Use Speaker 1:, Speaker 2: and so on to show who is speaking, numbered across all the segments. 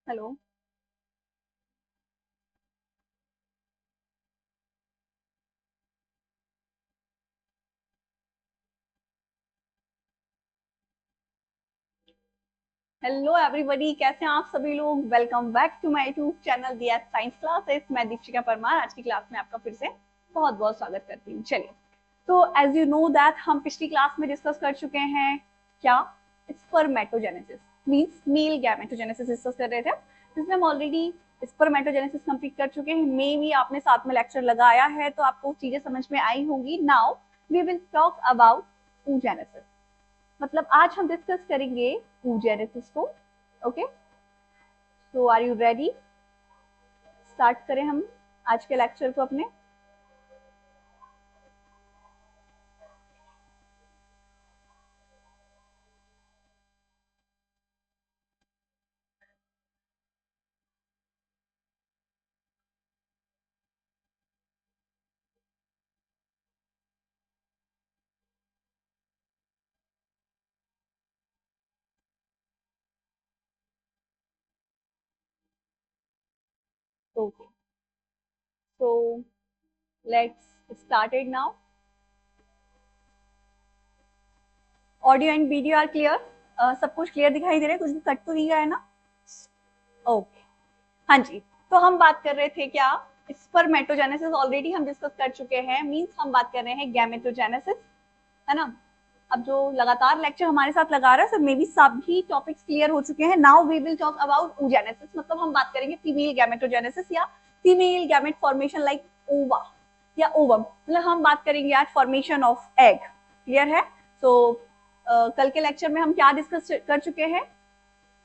Speaker 1: Hello. Hello everybody, कैसे हैं आप सभी लोग। Welcome back to my YouTube channel दिया साइंस क्लासेस। मैं दीक्षिका परमार आज की क्लास में आपका फिर से बहुत बहुत स्वागत करती हूँ। चलिए, तो एज यू नो दैट हम पिछली क्लास में डिस्कस कर चुके हैं क्या, spermatogenesis means male gametogenesis discuss कर रहे थे, जिसमें हम ऑलरेडी स्पर्मेटोजेनेसिस कंप्लीट कर चुके हैं। मे भी आपने साथ में लेक्चर लगाया है तो आपको चीजें समझ में आई होंगी। Now we will talk about oogenesis। मतलब आज हम डिस्कस करेंगे oogenesis को। Okay, so are you ready? Start करें हम आज के लेक्चर को अपने। Okay, so let's start it now. Audio and video are clear? सब कुछ क्लियर दिखाई दे रहा है? कुछ भी कट तो नहीं गया है ना? ओके, हाँ जी। तो हम बात कर रहे थे क्या, स्पर्मेटोजेनेसिस ऑलरेडी हम डिस्कस कर चुके हैं। मींस हम बात कर रहे हैं गैमेटोजेनेसिस, है ना। अब जो लगातार लेक्चर हमारे साथ लगा रहा है, सब मे बी सभी टॉपिक्स क्लियर हो चुके हैं। Now we will talk about oogenesis। मतलब हम बात करेंगे फीमेल गैमेटोजेनेसिस या female gamete formation like ova या ओवम। मतलब हम बात करेंगे आज फॉर्मेशन ऑफ एग। क्लियर है? तो कल के लेक्चर में हम क्या डिस्कस कर चुके हैं,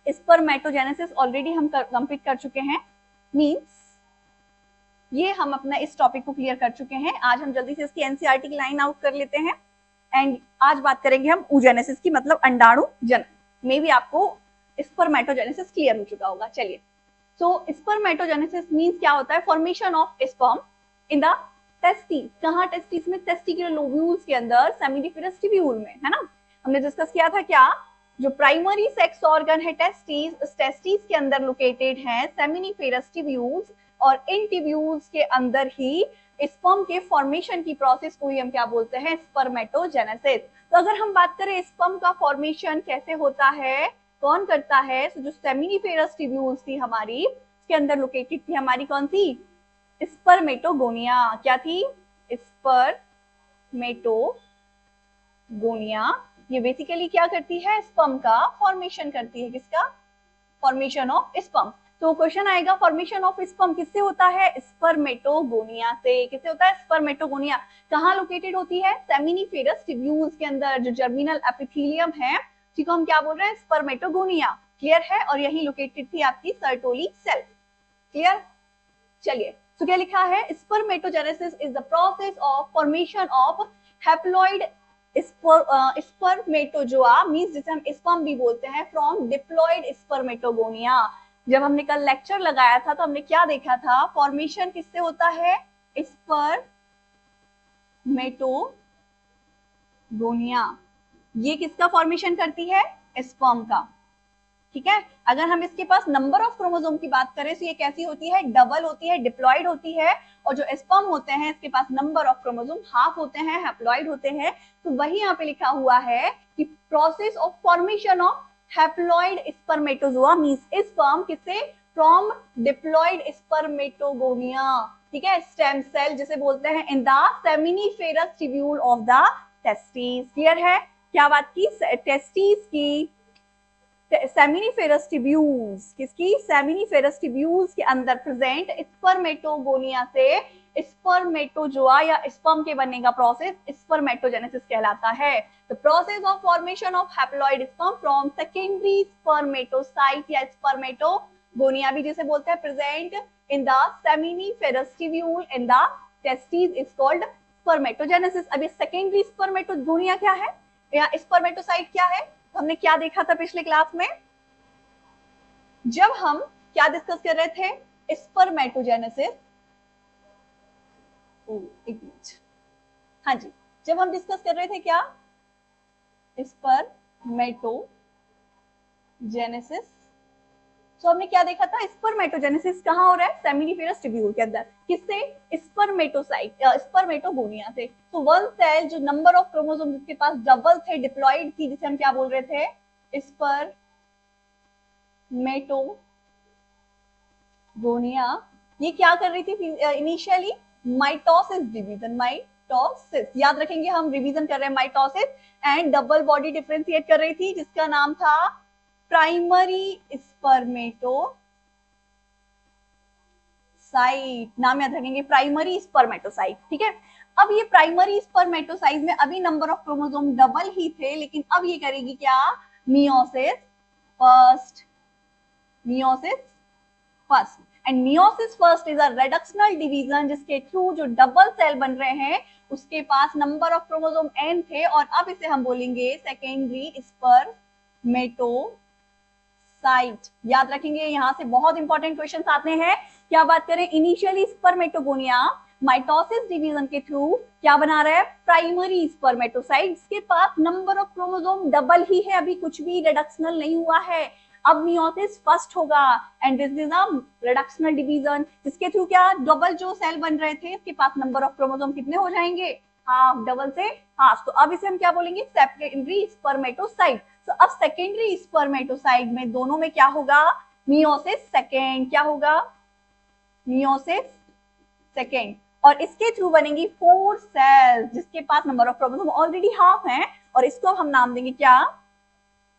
Speaker 1: स्पर्मेटोजेनेसिस ऑलरेडी हम कंप्लीट कर चुके हैं। मींस ये हम अपना इस टॉपिक को क्लियर कर चुके हैं। आज हम जल्दी से इसकी एनसीईआरटी की लाइन आउट कर लेते हैं। एंड आज बात करेंगे हम oogenesis की, मतलब अंडाणु जनन। मे भी आपको स्पर्मेटोजेनेसिस क्लियर हो चुका होगा। चलिए, सो स्पर्मेटोजेनेसिस मींस क्या होता है, formation of sperm in the testis. कहां टेस्टिस में? टेस्टिकुलर लोब्यूल्स के अंदर, सेमिनिफेरस ट्यूब्यूल में, है ना। हमने डिस्कस किया था क्या, जो प्राइमरी सेक्स ऑर्गन है टेस्टिस, उस टेस्टिस के अंदर लोकेटेड है सेमिनिफेरस ट्यूब्यूल्स, और इन ट्यूब्यूल्स के अंदर ही स्पर्म के फॉर्मेशन की प्रोसेस को ही हम क्या बोलते हैं, स्पर्मेटोजेनेसिस। तो अगर हम बात करें स्पर्म का फॉर्मेशन कैसे होता है, कौन करता है, तो जो सेमिनिफेरस ट्यूब्यूल्स थी हमारी, उसके अंदर लोकेटेड थी हमारी कौन सी, स्पर्मेटोगोनिया। क्या थी? स्पर्मेटोगोनिया। ये बेसिकली क्या करती है, स्पर्म का फॉर्मेशन करती है। किसका? Formation of sperm. तो क्वेश्चन आएगा, फॉर्मेशन ऑफ स्पर्म किससे होता है? स्पर्मेटोगोनिया से। किससे होता है? स्पर्मेटोगोनिया। कहाँ लोकेटेड होती है? सेमिनिफेरस ट्यूब्यूल्स के अंदर, जो जर्मिनल एपिथेलियम है, जिसको हम क्या बोल रहे हैं, स्पर्मेटोगोनिया। क्लियर है? और यही लोकेटेड थी आपकी सर्टोली सेल। क्लियर? चलिए, तो क्या लिखा है, spermatogenesis is the process of formation of haploid spermatozoa, means जिसे हम स्पर्म भी बोलते हैं, फ्रॉम डिप्लॉइड स्पर्मेटोगोनिया। जब हमने कल लेक्चर लगाया था तो हमने क्या देखा था, फॉर्मेशन किससे होता है, स्पर्मेटोगोनिया। ये किसका फॉर्मेशन करती है? स्पर्म का। ठीक है। अगर हम इसके पास नंबर ऑफ क्रोमोसोम की बात करें तो ये कैसी होती है, डबल होती है, डिप्लॉइड होती है। और जो स्पर्म होते हैं इसके पास नंबर ऑफ क्रोमोसोम हाफ होते हैं, हैप्लॉइड होते हैं। तो वही यहाँ पे लिखा हुआ है कि process of formation of haploid spermatozoa means sperm किससे, फ्रॉम डिप्लॉइड स्पर्मेटोगोनिया। ठीक है, स्टेम सेल जिसे बोलते हैं in the seminiferous tubule of the testis. Clear है? क्या बात की, टेस्टिस की सेमिनिफेरस ट्यूब्यूल्स, किसकी, सेमिनिफेरस ट्यूब्यूल्स के अंदर प्रेजेंट स्पर्मेटोगोनिया से स्पर्मेटोजोआ या स्पर्म के बनने का प्रोसेस स्पर्मेटोजेनेसिस कहलाता है। The process of formation of haploid sperm from secondary spermatocyte या स्पर्मेटोगोनिया भी जिसे बोलते हैं, present in the seminiferous tubule in the testis is called spermatogenesis. अब ये सेकेंडरी स्पर्मेटोगोनिया क्या है या स्पर्मेटोसाइट क्या है, हमने क्या देखा था पिछले क्लास में, जब हम क्या डिस्कस कर रहे थे, स्पर्मेटोजेनेसिस। एक मिनट, हाँ जी, जब हम डिस्कस कर रहे थे क्या, स्पर्मेटोजेनेसिस, सो हमने क्या देखा था, स्पर्मेटोजेनेसिस कहाँ हो रहा है, सेमिनिफेरस ट्यूब्यूल के अंदर, किससे, स्पर्मेटोसाइट स्पर्मेटोगोनिया से। तो वन सेल जो नंबर ऑफ क्रोमोसोम जिसके पास डबल थे, डिप्लॉइड थी, जिसे हम क्या बोल रहे थे, स्पर्मेटोगोनिया, ये क्या कर रही थी इनिशियली, माइटोसिस डिवीजन, माइटोसिस याद रखेंगे, हम रिवीजन कर रहे हैं mitosis, and double body differentiate कर रही थी जिसका नाम था प्राइमरी स्पर्मेटोसाइट, नाम याद रखेंगे, प्राइमरी स्पर्मेटोसाइट, ठीक है। अब ये प्राइमरी स्पर्मेटोसाइट में अभी नंबर ऑफ क्रोमोसोम डबल ही थे, लेकिन अब ये करेगी क्या, meiosis first, meiosis first, and meiosis first is a reductional division जिसके थ्रू जो डबल सेल बन रहे हैं उसके पास नंबर ऑफ क्रोमोसोम n थे, और अब इसे हम बोलेंगे सेकेंडरी स्पर्मेटोसाइट। याद रखेंगे, यहां से बहुत इंपॉर्टेंट क्वेश्चंस आते हैं। क्या बात करें, इनिशियली स्पर्मेटोगोनिया माइटोसिस डिवीजन के थ्रू क्या बना रहा है, प्राइमरी स्पर्मेटोसाइट, जिसके पास नंबर ऑफ क्रोमोसोम डबल ही है, अभी कुछ भी रिडक्शनल नहीं हुआ है। अब मियोसिस फर्स्ट होगा and this is a reductional division जिसके थ्रू क्या, डबल जो सेल बन रहे थे इसके पास नंबर ऑफ क्रोमोसोम कितने हो जाएंगे, हाफ, डबल से हाफ। तो अब इसे हम क्या बोलेंगे, सेकेंडरी स्पर्मेटोसाइट। तो अब सेकेंडरी स्पर्मेटोसाइट में दोनों में क्या होगा, मियोसिस सेकेंड, क्या होगा, मियोसिस सेकेंड, और इसके थ्रू बनेंगी 4 सेल्स जिसके पास number of chromosome already half है, और इसको हम नाम देंगे क्या,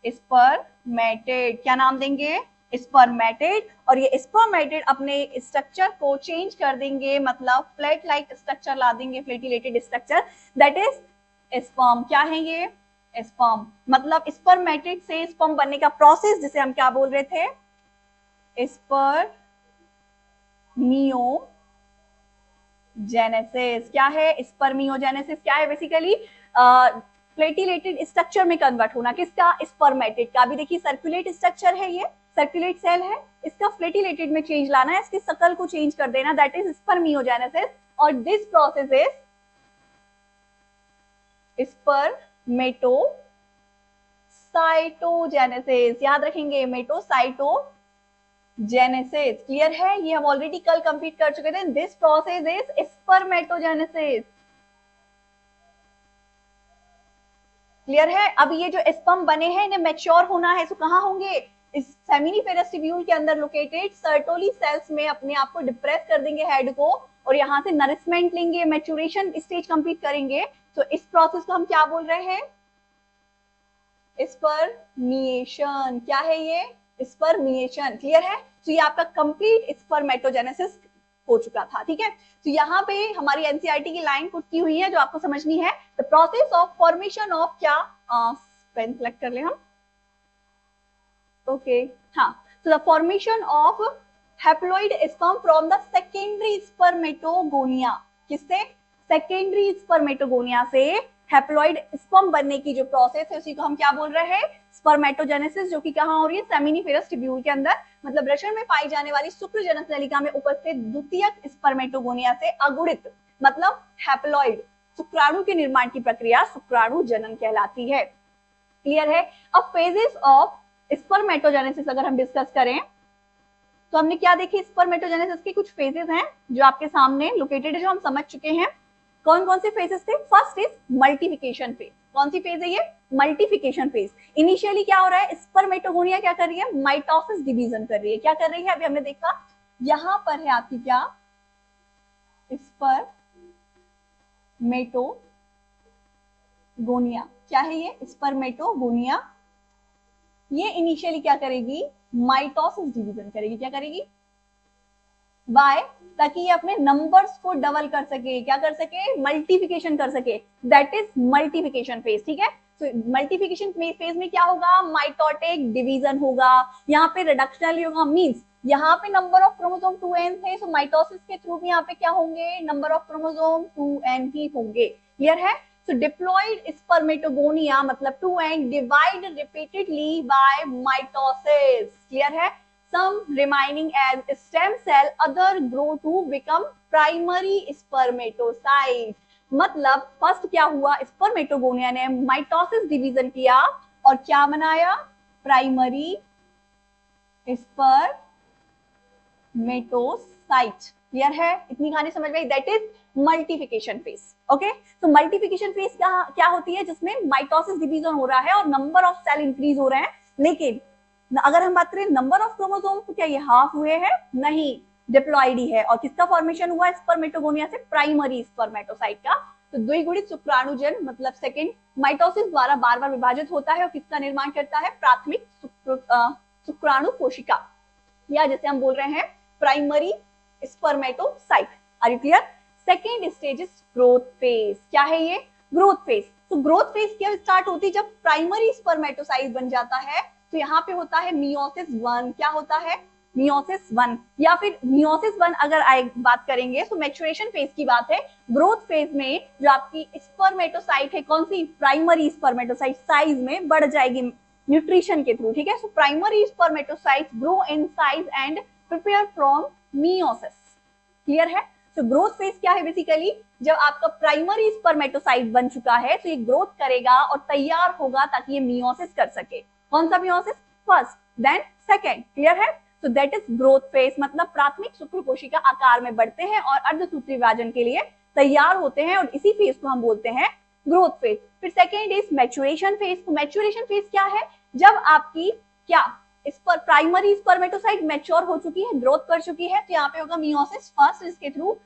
Speaker 1: स्पर्मेटेड। क्या नाम देंगे, स्पर्मेटेड। और ये स्पर्मेटेड अपने स्ट्रक्चर को चेंज कर देंगे, मतलब फ्लैट लाइक स्ट्रक्चर ला देंगे, फ्लैटिलेटेड स्ट्रक्चर, दैट इज स्पर्म। क्या है ये, स्पर्म, मतलब स्पर्मेटेड से स्पर्म बनने का प्रोसेस जिसे हम क्या बोल रहे थे, स्पर्मियोजेनेसिस। क्या है, स्पर्मियोजेनेसिस क्या है, बेसिकली प्लेटिलेटेड स्ट्रक्चर में कन्वर्ट होना, किसका, स्पर्मेटेड का। अभी देखिए सर्कुलेट स्ट्रक्चर है, ये सर्कुलेट सेल है, इसका प्लेटिलेटेड में चेंज लाना है, इसके शकल को चेंज कर देना, दैट इज स्पर्मियोजेनेसिस। और दिस प्रोसेस इज स्पर्मेटोसाइटोजेनेसिस। याद रखेंगे, मेटोसाइटोजेनेसिस, क्लियर है, ये हम ऑलरेडी कल कंप्लीट कर चुके थे। This process is spermatogenesis, clear है। अब ये जो स्पर्म बने हैं इन्हें मैच्योर होना है, तो कहाँ होंगे, इस सेमिनिफेरस ट्यूब्यूल के अंदर लोकेटेड सर्टोली सेल्स में अपने आप को डिप्रेस कर देंगे हेड को, और यहाँ से नरिशमेंट लेंगे, मैच्योरेशन स्टेज कंप्लीट करेंगे। तो इस प्रोसेस को हम क्या बोल रहे हैं, स्पर्मिएशन। क्या है ये, स्पर्मिएशन, क्लियर है। तो ये आपका कंप्लीट स्पर्मेटोजेनेसिस हो चुका था, ठीक है। तो यहाँ पे हमारी एनसीईआरटी की लाइन पुट की हुई है जो आपको समझनी है, the process of formation of क्या, पेन सेलेक्ट कर ले हम, ओके, हाँ। So the formation of haploid sperm from the secondary spermatogonia, किससे, सेकेंडरी स्पर्मेटोगोनिया से हैप्लॉइड स्पर्म बनने की जो प्रोसेस है उसी को हम क्या बोल रहे हैं, स्पर्मेटोजेनेसिस, जो कि कहाँ हो रही है, सेमिनिफेरस ट्यूब्यूल के अंदर, मतलब वृषण में पाई जाने वाली शुक्रजनक नलिका में उपस्थित द्वितीयक स्पर्मेटोगोनिया से अगुणित, मतलब हैप्लॉइड शुक्राणु के निर्माण की प्रक्रिया शुक्राणु जनन कहलाती है, क्लियर है। अब फेजेस ऑफ स्पर्मेटोजेनेसिस अगर हम डिस्कस करें तो हमने क्या देखे, स्पर्मेटोजेनेसिस के कुछ फेजेस हैं जो आपके सामने लोकेटेड है, जो हम समझ चुके हैं। कौन कौन से फेजेस थे, फर्स्ट इज मल्टीप्लिकेशन फेज। कौन सी फेज है ये, मल्टीप्लिकेशन फेज। इनिशियली क्या हो रहा है, स्पर्मेटोगोनिया क्या कर रही है, माइटोसिस डिवीजन कर रही है। क्या कर रही है, अभी हमने देखा यहां पर है आपकी क्या, स्पर्मेटोगोनिया। क्या है ये, स्पर्मेटोगोनिया। ये इनिशियली क्या करेगी, माइटोसिस डिवीजन करेगी। क्या करेगी, बाय, ताकि ये अपने नंबर्स को डबल कर सके, क्या कर सके, मल्टीप्लिकेशन कर सके, दैट इज मल्टीप्लिकेशन फेज, ठीक है। तो मल्टीप्लिकेशन फेज में क्या होगा, माइटोटिक डिवीजन होगा, यहाँ पे रिडक्शनल होगा, मींस यहाँ पे नंबर ऑफ क्रोमोसोम 2n थे, सो माइटोसिस के थ्रू भी यहाँ पे क्या होंगे, नंबर ऑफ क्रोमोसोम 2n ही होंगे, क्लियर है। So diploid spermatogonia मतलब 2n divide repeatedly by mitosis, clear है। Some remaining as stem cell, other grow to become primary spermatocyte। मतलब फर्स्ट क्या हुआ, स्पर्मेटोगोनिया ने माइटोसिस डिवीजन किया और क्या बनाया, प्राइमरी स्पर्मेटोसाइट। क्लियर है, इतनी कहानी समझ में? That is multiplication phase. Okay, तो मल्टीप्लिकेशन फेज क्या होती है? जिसमें माइटोसिस डिवीजन हो रहा है और नंबर ऑफ सेल इंक्रीज हो रहे हैं। लेकिन अगर हम बात करें नंबर ऑफ क्रोमोसोम, तो क्या ये हाफ हुए हैं? नहीं, डिप्लॉइड ही है। और किसका फॉर्मेशन हुआ स्पर्मेटोगोनिया से? प्राइमरी स्पर्मेटोसाइट का। तो द्विगुणित शुक्राणुजन मतलब सेकेंड माइटोसिस द्वारा बार बार विभाजित होता है और किसका निर्माण करता है? प्राथमिक शुक्राणु कोशिका, या जैसे हम बोल रहे हैं primary spermatocyte. Are you clear? Second stage is growth phase. क्या है ये? Growth phase. तो ग्रोथ फेज क्या स्टार्ट होती है? जब प्राइमरी स्पर्मेटोसाइट बन जाता है तो यहाँ पे होता है मियोसिस 1। क्या होता है? मियोसिस 1, या फिर मियोसिस 1 अगर बात करेंगे तो मैच्योरेशन फेज की बात है। ग्रोथ फेज में जो आपकी स्पर्मेटोसाइट है, कौन सी? प्राइमरी स्पर्मेटोसाइट साइज में बढ़ जाएगी न्यूट्रिशन के थ्रू। ठीक है, so primary spermatocyte grow in size and prepare from meiosis. Clear है? तो ग्रोथ फेज क्या है? बेसिकली जब आपका प्राइमरी स्पर्मेटोसाइट बन चुका है तो ये ग्रोथ करेगा और तैयार होगा ताकि ये मियोसिस कर सके। कौन सा meiosis? First, then second. Clear है? तो दैट इज ग्रोथ फेज, मतलब प्राथमिक शुक्र कोशिका आकार में बढ़ते हैं और अर्धसूत्री विभाजन के लिए तैयार होते हैं, और इसी फेज को हम बोलते हैं ग्रोथ फेज। फिर सेकेंड इज मैच्योरेशन फेज। तो मैच्योरेशन फेज क्या है? जब आपकी क्या इस पर प्राइमरी स्पर्मेटोसाइट मैच्योर हो चुकी है, ग्रोथ कर चुकी है, तो यहाँ पे होगा मियोसिस फर्स्ट। इसके through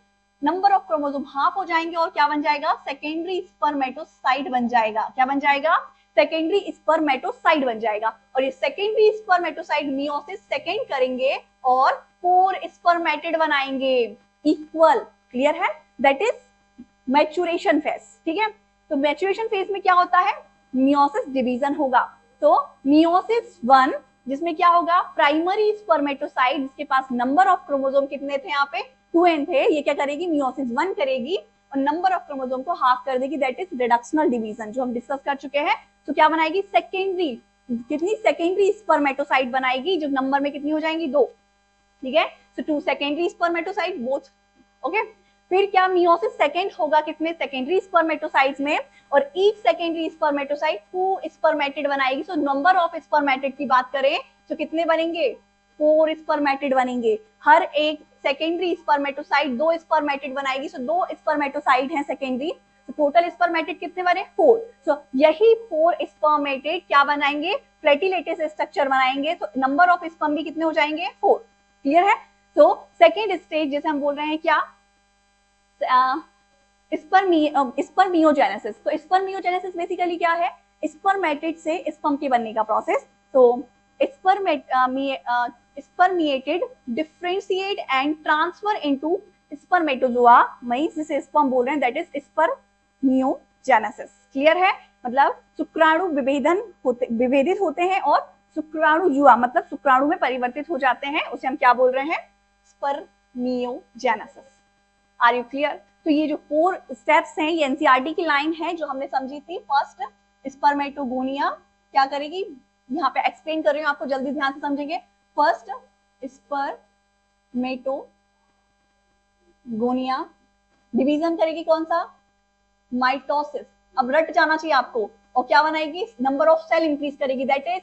Speaker 1: number of chromosome half हो जाएंगे और क्या बन जाएगा? सेकेंडरी स्पर्मेटोसाइट बन जाएगा। क्या बन जाएगा? सेकेंडरी स्पर्मेटोसाइट बन जाएगा। और ये सेकेंडरी स्पर्मेटोसाइट मियोसिस सेकेंड करेंगे और 4 स्पर्मेटिड बनाएंगे इक्वल। क्लियर है? That is maturation phase. ठीक है, तो मैच्योरेशन फेज में क्या होता है? मियोसिस डिवीजन होगा। तो मियोसिस 1 जिसमें क्या होगा? प्राइमरी स्पर्मेटोसाइट जिसके पास नंबर ऑफ क्रोमोसोम कितने थे? यहाँ पे 2n थे, ये क्या करेगी? मियोसिस 1 करेगी और नंबर ऑफ क्रोमोसोम को हाफ कर देगी। दैट इज रिडक्शनल डिवीजन, जो हम डिस्कस कर चुके हैं। तो क्या बनाएगी? सेकेंडरी, कितनी? सेकेंडरी स्पर्मेटोसाइट बनाएगी, जो नंबर में कितनी हो जाएंगी? 2। ठीक है, सो 2 सेकेंडरी स्पर्मेटोसाइट बोथ। ओके, फिर क्या? मियोसिस सेकेंड होगा किसमें? सेकेंडरी स्पर्मेटोसाइट्स में, और ईच सेकेंडरी स्पर्मेटोसाइट 2 स्पर्मेटिड बनाएगी। सो नंबर ऑफ स्पर्मेटिड की बात करें तो कितने बनेंगे? 4 स्पर्मेटिड बनेंगे। हर एक सेकेंडरी स्पर्मेटोसाइट 2 स्पर्मेटिड बनाएगी। सो 2 स्पर्मेटोसाइट हैं सेकेंडरी, तो टोटल स्पर्मेटिड कितने बने? 4। सो यही 4 स्पर्मेटिड क्या बनाएंगे? प्लेटिलेटेस स्ट्रक्चर बनाएंगे। तो नंबर ऑफ स्पर्म भी कितने हो जाएंगे? 4। क्लियर है? तो सेकेंड स्टेज जैसे हम बोल रहे हैं क्या? स्पर्मियोजेनेसिस। तो स्पर्मियोजेनेसिस बेसिकली क्या है? स्पर्मेटिड से स्पर्म के बनने का प्रोसेस। तो spermiated differentiate and transfer into spermatozoa, मई जिसे स्पर्म बोल रहे हैं, दैट इज स्पर्मियोजेनेसिस। क्लियर है? मतलब शुक्राणु विभेदित होते हैं और शुक्राणु जुआ मतलब शुक्राणु में परिवर्तित हो जाते हैं, उसे हम क्या बोल रहे हैं? स्पर्मियोजेनेसिस। Are you clear? तो ये जो 4 स्टेप्स हैं ये एनसीईआरटी की लाइन है जो हमने समझी थी। फर्स्ट, स्पर्मेटोगोनिया क्या करेगी? यहाँ पे एक्सप्लेन कर रही हूँ, आपको जल्दी ध्यान से समझेंगे। फर्स्ट, स्पर्मेटोगोनिया डिवीजन करेगी कौन सा? माइटोसिस। अब रट जाना चाहिए आपको। और क्या बनाएगी? नंबर ऑफ सेल इंक्रीज करेगी, that is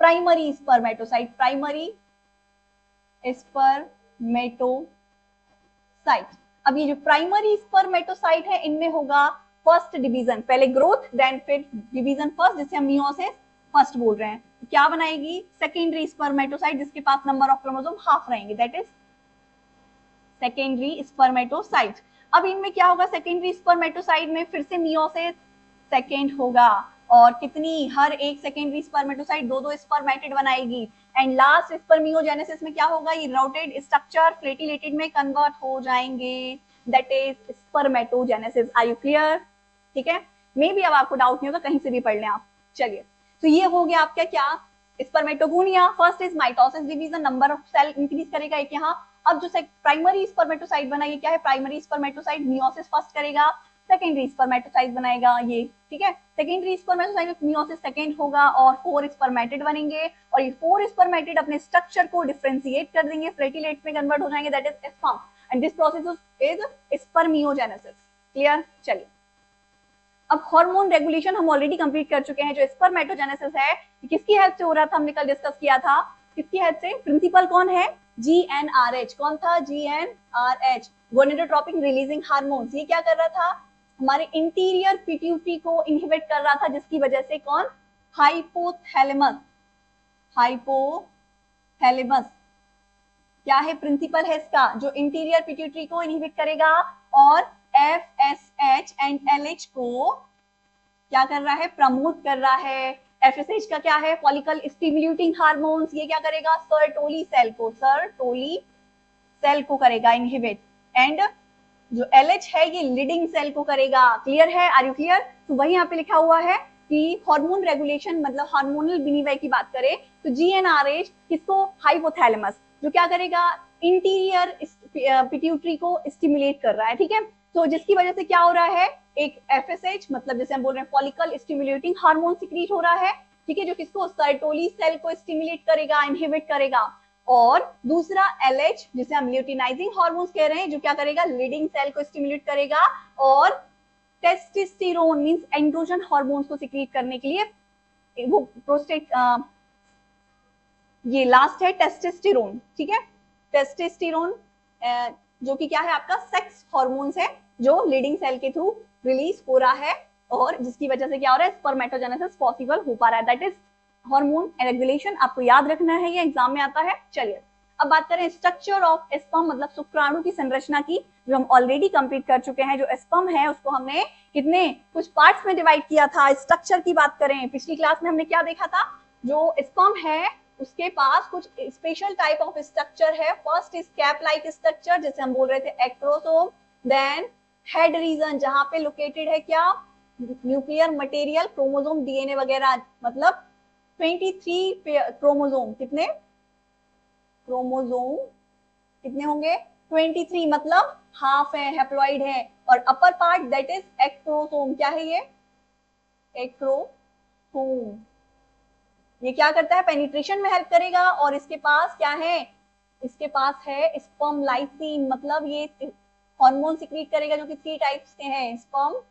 Speaker 1: primary spermatocyte. Primary spermatocyte. अब ये जो प्राइमरी स्पर्मेटोसाइट है इनमें होगा फर्स्ट डिवीजन, पहले ग्रोथ देन फिर डिवीजन फर्स्ट, जिसे हम मियोसिस फर्स्ट बोल रहे हैं। क्या बनाएगी? सेकेंडरी स्पर्मेटोसाइट जिसके पास नंबर ऑफ क्रोमोसोम हाफ रहेंगे, दैट इज सेकेंडरी स्पर्मेटोसाइट। अब इनमें क्या होगा? सेकेंडरी स्पर्मेटोसाइट में फिर से मियोसिस सेकेंड होगा और कितनी? हर एक सेकेंडरी स्पर्मेटोसाइट 2-2 स्पर्मेटिड बनाएगी। एंड लास्ट स्पर्मियोजेनेसिस में क्या होगा? ये राउटेड स्ट्रक्चर प्लेटिलेटेड में कन्वर्ट हो जाएंगे, that is spermatogenesis. Are you clear? ठीक है, मे भी अब आपको डाउट नहीं होगा, कहीं से भी पढ़ लें आप। चलिए, तो ये हो गया आपका क्या? Spermatogonia. First is mitosis division, number of cell increase करेगा एक यहाँ। अब जो प्राइमरी स्पर्मेटोसाइट बना, ये क्या है? प्राइमरी स्पर्मेटोसाइट मियोसिस फर्स्ट करेगा, सेकेंडरी स्पर्मेटोसाइट बनाएगा ये। ठीक है, सेकेंडरी स्पर्मेटोसाइट में मियोसिस सेकेंड होगा और 4 स्पर्मेटिड बनेंगे, और ये 4 स्पर्मेटिड अपने स्ट्रक्चर को डिफरेंशिएट कर देंगे, प्लेटिलेट में कन्वर्ट हो जाएंगे, that is sperm, and this process is spermiogenesis. Clear? चलिए, अब हार्मोन रेगुलेशन हम ऑलरेडी कंप्लीट कर चुके हैं। जो स्पर्मेटोजेनेसिस है किसकी हेल्प से हो रहा था? हमने कल डिस्कस किया था किसकी हेड से? प्रिंसिपल कौन है? GnRH। कौन था? GnRH, gonadotropic releasing hormones. ये क्या कर रहा था? हमारे इंटीरियर पिट्यूटरी को इनहिबिट कर रहा था, जिसकी वजह से कौन? हाइपोथैलेमस। हाइपोथैलेमस क्या है? प्रिंसिपल है इसका, जो इंटीरियर पिट्यूटरी को इनहिबिट करेगा और FSH एंड LH को क्या कर रहा है? प्रमोट कर रहा है। FSH का क्या है? Follicle stimulating hormones. ये क्या करेगा? सर्टोली सेल को करेगा इनहिबिट। एंड जो LH है ये लीडिंग सेल को करेगा। क्लियर है? Are you clear? तो वही यहाँ पे लिखा हुआ है कि हार्मोन रेगुलेशन, मतलब हार्मोनल विनिमय की बात करें तो GnRH किसको? हाइपोथैलेमस, जो क्या करेगा? इंटीरियर पिट्यूटरी को स्टिमुलेट कर रहा है। ठीक है, तो जिसकी वजह से क्या हो रहा है? एक FSH, मतलब जैसे हम बोल रहे हैं फॉलिकल स्टिमुलेटिंग हार्मोन सिक्रीट हो रहा है। ठीक है, जो किसको? सर्टोली सेल को स्टिमुलेट करेगा, इनहिबिट करेगा। और दूसरा LH, जिसे हम ल्यूटिनाइजिंग हार्मोन्स कह रहे हैं, जो क्या करेगा? लीडिंग सेल को स्टिमुलेट करेगा और टेस्टोस्टेरोन मींस एंड्रोजन हार्मोन्स को सिक्रीट करने के लिए वो प्रोस्टेट, ये लास्ट है टेस्टोस्टेरोन। ठीक है, टेस्टोस्टेरोन जो कि क्या है? आपका सेक्स हार्मोन्स है, जो लीडिंग सेल के थ्रू रिलीज हो रहा है और जिसकी वजह से क्या हो रहा है? स्पर्मेटोजेनेसिस पॉसिबल हो पा रहा है। That is hormone regulation. आपको याद रखना है, ये एग्जाम में आता है। चलिए अब बात करें स्ट्रक्चर ऑफ स्पर्म, मतलब शुक्राणु की संरचना की, जो हम ऑलरेडी कंप्लीट कर चुके हैं। जो स्पर्म है उसको हमने कितने कुछ पार्ट्स में डिवाइड किया था। स्ट्रक्चर की बात करें, पिछली क्लास में हमने क्या देखा था? जो स्पर्म है उसके पास कुछ स्पेशल टाइप ऑफ स्ट्रक्चर है। First is cap like structure, जैसे हम बोल रहे थे एक्रोसोम। देन हेड रीजन, जहां पे लोकेटेड है क्या? न्यूक्लियर मटेरियल, क्रोमोसोम, DNA वगैरह, मतलब 23 क्रोमोसोम। कितने क्रोमोसोम? कितने होंगे? 23, मतलब हाफ है, हैप्लॉइड है। और upper part that is acrosome. क्या है ये? एक्रोसोम। ये क्या करता है? पेनिट्रेशन में हेल्प करेगा। और इसके पास क्या है? इसके पास है स्पर्म लाइसिन, मतलब ये हार्मोन सिक्रीट करेगा, जो कि 3 टाइप्स के हैं। स्पर्म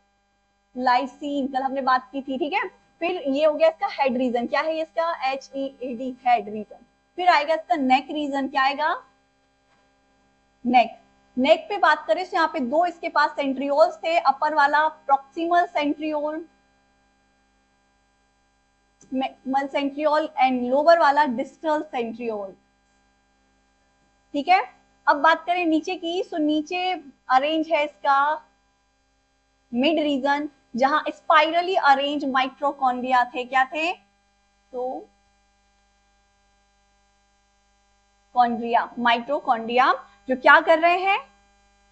Speaker 1: लाइसिन, कल हमने बात की थी। ठीक है, फिर ये हो गया इसका हेड रीजन। क्या है इसका? HEAD, head region. फिर आएगा इसका नेक रीजन। क्या आएगा? नेक पे बात करें तो यहाँ पे 2 इसके पास सेंट्रियोल्स थे। अपर वाला proximal centriole centriole and lower वाला डिस्टल सेंट्रियोल। ठीक है, अब बात करें नीचे की, तो नीचे अरेंज है इसका मिड रीजन, जहां स्पाइरली अरेंज माइटोकॉन्ड्रिया थे। क्या थे? तो कॉन्ड्रिया, माइटोकॉन्ड्रिया, जो क्या कर रहे हैं?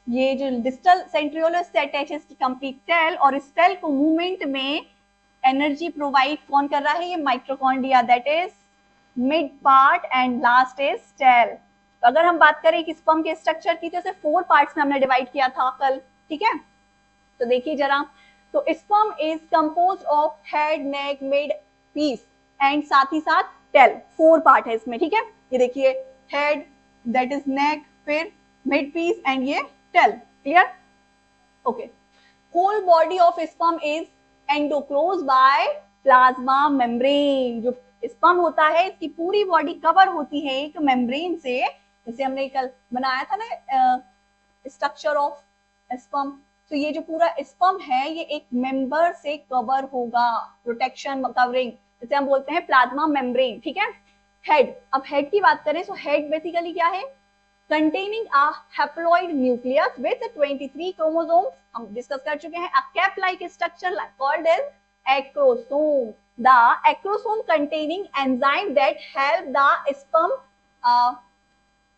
Speaker 1: ये जो डिस्टल सेंट्रियोल अटैचेस की कंप्लीट सेल, और इस सेल को मूवमेंट में एनर्जी प्रोवाइड कौन कर रहा है? ये mitochondria, that is mid part and last is cell. तो अगर हम बात करें कि स्पर्म के स्ट्रक्चर की, तो 4 पार्ट्स में हमने डिवाइड किया था कल। ठीक है, तो देखिए जरा, तो sperm is composed of head, neck, mid, piece and साथ ही साथ टेल। 4 पार्ट है इसमें। ठीक है, ये देखिए हेड, दैट इज नेक, फिर मिड पीस एंड ये tail. Clear? Okay. Whole body of sperm is enclosed by plasma membrane. जो स्पर्म होता है इसकी पूरी बॉडी कवर होती है एक मेम्ब्रेन से, जैसे हमने कल बनाया था ना स्ट्रक्चर ऑफ स्पर्म। तो ये जो पूरा स्पर्म है ये एक मेंबर से कवर होगा, प्रोटेक्शन कवरिंग, जैसे हम बोलते हैं प्लाज्मा मेम्ब्रेन। ठीक है, हेड। अब हेड की बात करें तो हेड बेसिकली क्या है? containing a haploid nucleus with 23 chromosomes, हम डिस्कस कर चुके हैं। a cap like structure called as acrosome. The acrosome containing enzyme that help the sperm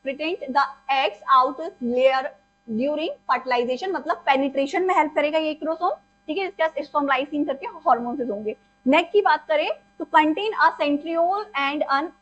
Speaker 1: prevent the eggs out layer during fertilization, मतलब penetration में help करेगा ये acrosome. ठीक है, इसका स्पर्म लाइसिन करके हार्मोन्स होंगे। नेक की बात करें तो contain a centriole and on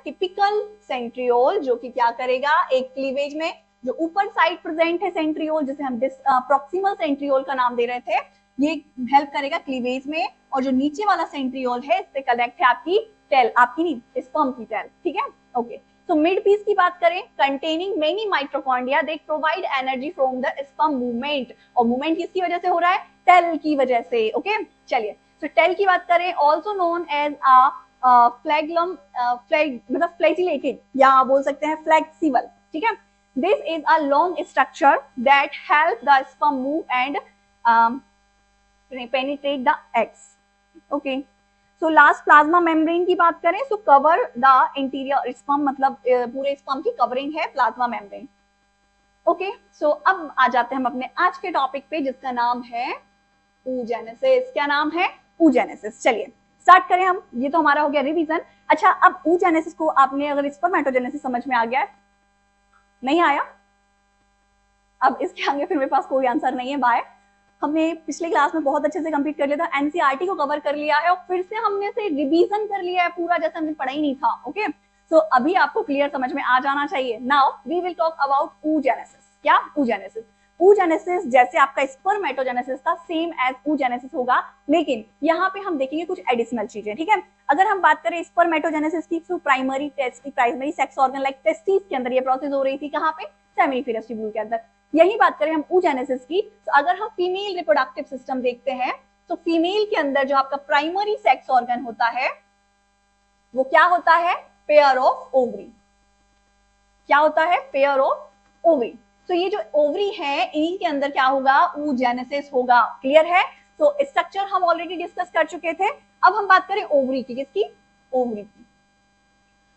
Speaker 1: typical centriole, जो कि क्या करेगा? एक क्लीवेज में जो ऊपर साइड प्रेजेंट है सेंट्रियोल, जिसे हम प्रॉक्सिमल सेंट्रियोल का नाम दे रहे थे, ये हेल्प करेगा क्लीवेज में। और जो नीचे वाला सेंट्रियोल है इससे कनेक्ट है आपकी टेल, आपकी नहीं स्पर्म की टेल। ठीक है, ओके। तो मिड पीस की बात करें, containing many mitochondria, they provide energy from the sperm movement. और मूवमेंट किसकी वजह से हो रहा है? टेल की वजह से। ओके, चलिए। तो टेल की बात करें, ऑल्सो नोन एज अ फ्लैगलम मतलब फ्लैजिलेटेड या बोल सकते हैं फ्लेक्सिबल, ठीक है। This is a long structure that help the sperm move and penetrate the eggs. Okay, so last plasma membrane की बात करें, सो कवर द इंटीरियर स्पर्म, मतलब पूरे स्पर्म की कवरिंग है प्लाज्मा मेम्ब्रेन। ओके, सो अब आ जाते हैं हम अपने आज के टॉपिक पे जिसका नाम है oogenesis। क्या नाम है? oogenesis। चलिए स्टार्ट करें हम। ये तो हमारा हो गया रिवीजन। अच्छा, अब oogenesis को आपने अगर स्पर्मेटोजेनेसिस समझ में आ गया, नहीं आया, अब इसके आगे फिर मेरे पास कोई आंसर नहीं है, बाय। हमने पिछले क्लास में बहुत अच्छे से कंप्लीट कर लिया था, एनसीईआरटी को कवर कर लिया है और फिर से हमने से रिवीजन कर लिया है पूरा, जैसे हमने पढ़ा ही नहीं था। ओके, सो अभी आपको क्लियर समझ में आ जाना चाहिए। Now we will talk about oogenesis। क्या? oogenesis। oogenesis जैसे आपका स्पर्मेटोजेनेसिस था, सेम एज oogenesis होगा, लेकिन यहाँ पे हम देखेंगे कुछ एडिशनल चीजें, ठीक है। अगर हम बात करें स्पर्मेटोजेनेसिस की, तो primary sex organ like testis के अंदर ये प्रोसेस हो रही थी, कहाँ पे? सेमिनिफेरस ट्यूब्यूल के अंदर। यही बात करें हम oogenesis की, तो अगर हम फीमेल रिप्रोडक्टिव सिस्टम देखते हैं, तो फीमेल के अंदर जो आपका प्राइमरी सेक्स ऑर्गन होता है वो क्या होता है? Pair of ovary. क्या होता है? Pair of ovary. तो ये जो ओवरी है, इन्हीं के अंदर क्या होगा? oogenesis होगा। क्लियर है? तो स्ट्रक्चर हम ऑलरेडी डिस्कस कर चुके थे। अब हम बात करें ओवरी की। किसकी? ओवरी की।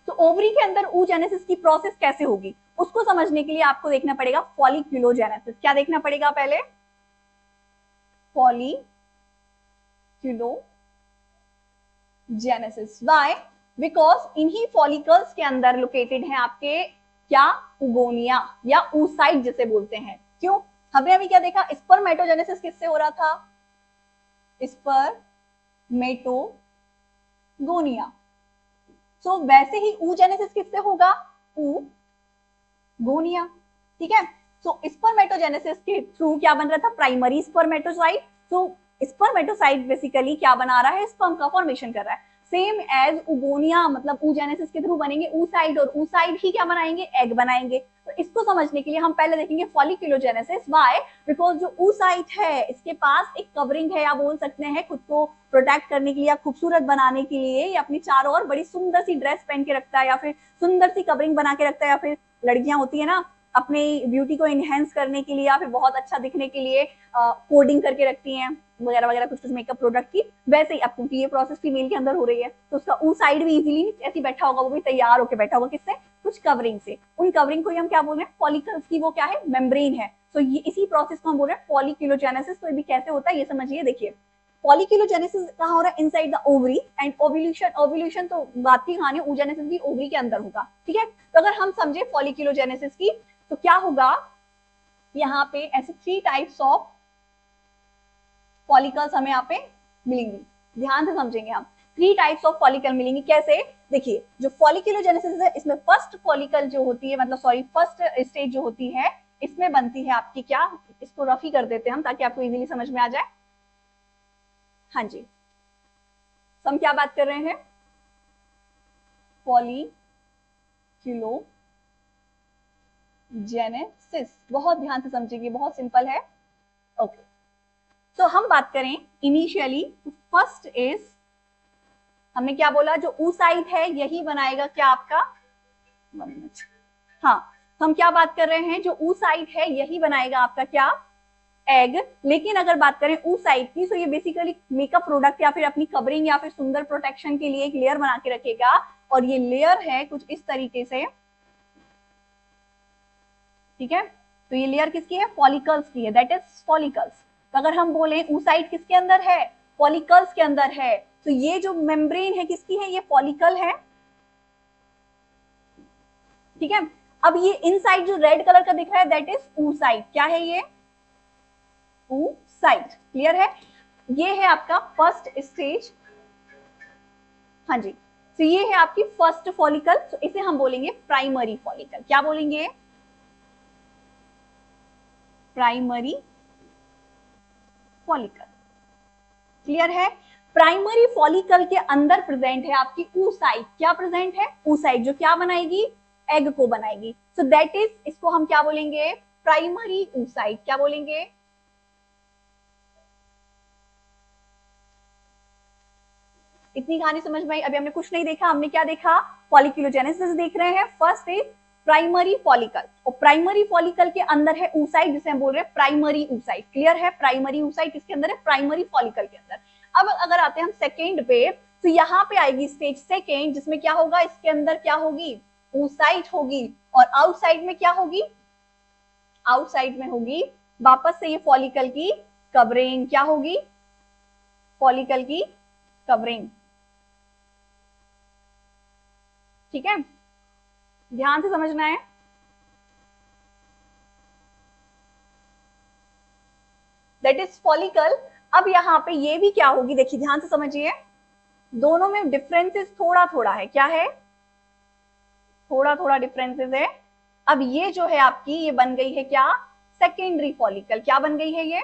Speaker 1: तो ओवरी के अंदर oogenesis की प्रोसेस कैसे होगी, उसको समझने के लिए आपको देखना पड़ेगा फॉलिक्यूलोजेनेसिस। क्या देखना पड़ेगा पहले? फॉलिक्यूलोजेनेसिस। व्हाई? बिकॉज इन्हीं फॉलिकल्स के अंदर लोकेटेड है आपके क्या? उगोनिया या oocyte जिसे बोलते हैं। क्यों? हमने अभी क्या देखा? स्पर्मेटोजेनेसिस किससे हो रहा था? स्पर्मेटोगोनिया। सो वैसे ही oogenesis किससे होगा? गोनिया। ठीक है। सो स्पर्मेटोजेनेसिस के थ्रू क्या बन रहा था? Primary spermatocyte. So spermatocyte basically क्या बना रहा है? स्पर्म का फॉर्मेशन कर रहा है। सेम एज उगोनिया, मतलब oogenesis के थ्रू बनेंगे oocyte, और oocyte ही क्या बनाएंगे? एग बनाएंगे। तो इसको समझने के लिए हम पहले देखेंगे फॉलिक्यूलोजेनेसिस। व्हाई? बिकॉज जो oocyte है इसके पास एक कवरिंग है, या बोल सकते हैं खुद को प्रोटेक्ट करने के लिए या खूबसूरत बनाने के लिए, या अपनी चारों ओर बड़ी सुंदर सी ड्रेस पहन के रखता है, या फिर सुंदर सी कवरिंग बना के रखता है, या फिर लड़कियां होती है ना, अपने ब्यूटी को इनहेंस करने के लिए या फिर बहुत अच्छा दिखने के लिए कोडिंग करके रखती हैं वगैरह वगैरह, कुछ कुछ मेकअप प्रोडक्ट की। वैसे ही अब क्योंकि ये प्रोसेस फीमेल के अंदर हो रही है, तो उसका oocyte भी इजीली ऐसी बैठा होगा, वो भी तैयार होकर बैठा होगा। किससे? कुछ कवरिंग से। उन कवरिंग को ही हम क्या बोल रहे हैं? फॉलिकल्स की वो क्या है? मेम्ब्रेन है। तो ये इसी प्रोसेस को हम बोल रहे हैं फॉलिक्यूलोजेनेसिस। तो ये भी कैसे होता है ये समझिए। देखिए, फॉलिक्यूलोजेनेसिस कहाँ हो रहा है? Inside the ovary. And ovulation, ovulation तो बात की कहानी, oogenesis भी ओवरी के अंदर होगा। ठीक है। तो अगर हम समझे फॉलिक्यूलोजेनेसिस की, तो क्या होगा? यहाँ पे ऐसे 3 टाइप्स ऑफ फॉलिकल्स हमें यहाँ पे मिलेंगी। ध्यान से समझेंगे हम। 3 टाइप्स ऑफ फॉलिकल मिलेंगी। कैसे? देखिए, जो फॉलिक्यूलोजेनेसिस है इसमें फर्स्ट फॉलिकल जो होती है, मतलब सॉरी फर्स्ट स्टेज जो होती है, इसमें बनती है आपकी क्या? इसको रफ ही कर देते हैं हम ताकि आपको इजीली समझ में आ जाए। हाँ जी, तो हम क्या बात कर रहे हैं? फॉलिक्यूलोजेनेसिस। बहुत ध्यान से समझिए, बहुत सिंपल है। ओके, तो हम बात करें इनिशियली, फर्स्ट इज, हमने क्या बोला? जो oocyte है यही बनाएगा क्या आपका? हाँ, हम क्या बात कर रहे हैं? जो oocyte है यही बनाएगा आपका क्या? एग। लेकिन अगर बात करें oocyte की, तो ये बेसिकली मेकअप प्रोडक्ट या फिर अपनी कवरिंग या फिर सुंदर प्रोटेक्शन के लिए एक लेयर बना के रखेगा, और ये लेयर है कुछ इस तरीके से। ठीक है। तो ये लेयर किसकी है? फॉलिकल्स की है, दैट इज फॉलिकल्स। तो अगर हम बोले oocyte किसके अंदर है? फॉलिकल्स के अंदर है। तो ये जो मेम्ब्रेन है किसकी है? ये फॉलिकल है। ठीक है। अब ये इनसाइड जो रेड कलर का दिख रहा है, दैट इज oocyte। क्या है ये? oocyte। क्लियर है? ये है आपका फर्स्ट स्टेज। हाँ जी, तो ये है आपकी फर्स्ट फॉलिकल। तो इसे हम बोलेंगे प्राइमरी फॉलिकल। क्या बोलेंगे? Primary follicle. क्लियर है? प्राइमरी फॉलिकल के अंदर प्रेजेंट है आपकी oocyte। क्या प्रेजेंट है? oocyte, जो क्या बनाएगी? एग को बनाएगी। सो दैट इज, इसको हम क्या बोलेंगे? Primary oocyte। क्या बोलेंगे? इतनी कहानी समझ में आई। अभी हमने कुछ नहीं देखा, हमने क्या देखा, फॉलिक्यूलोजेनेसिस देख रहे हैं। फर्स्ट इज प्राइमरी फॉलिकल, और प्राइमरी फॉलिकल के अंदर है oocyte, जिसे हम बोल रहे हैं प्राइमरी oocyte। क्लियर है, प्राइमरी oocyte किसके अंदर है, प्राइमरी फॉलिकल के अंदर। अब अगर आते हैं हम सेकेंड पे, तो यहाँ पे आएगी स्टेज सेकेंड, जिसमें क्या होगा, इसके अंदर क्या होगी, oocyte होगी, और आउटसाइड में क्या होगी, आउटसाइड में होगी वापस से ये फॉलिकल की कवरिंग। क्या होगी, फॉलिकल की कवरिंग। ठीक है, ध्यान से समझना है। That is follicle. अब यहाँ पे ये भी क्या होगी, देखिए ध्यान से समझिए, दोनों में डिफरेंसेस थोड़ा थोड़ा है। क्या है, थोड़ा थोड़ा डिफरेंसेस है। अब ये जो है आपकी, ये बन गई है क्या, सेकेंडरी फॉलिकल। क्या बन गई है ये,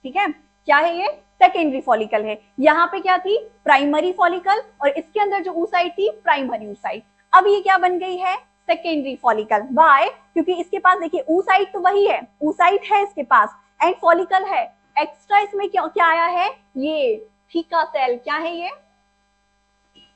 Speaker 1: ठीक है, क्या है ये, सेकेंडरी फॉलिकल है। यहाँ पे क्या थी, प्राइमरी फॉलिकल, और इसके अंदर जो oocyte थी, प्राइमरी oocyte। अब ये क्या बन गई है, सेकेंडरी फॉलिकल। बाय, क्योंकि इसके पास देखिए oocyte तो वही है, oocyte है इसके पास, एंड फॉलिकल है। एक्स्ट्रा इसमें क्या क्या आया है, ये थीका सेल। क्या है ये,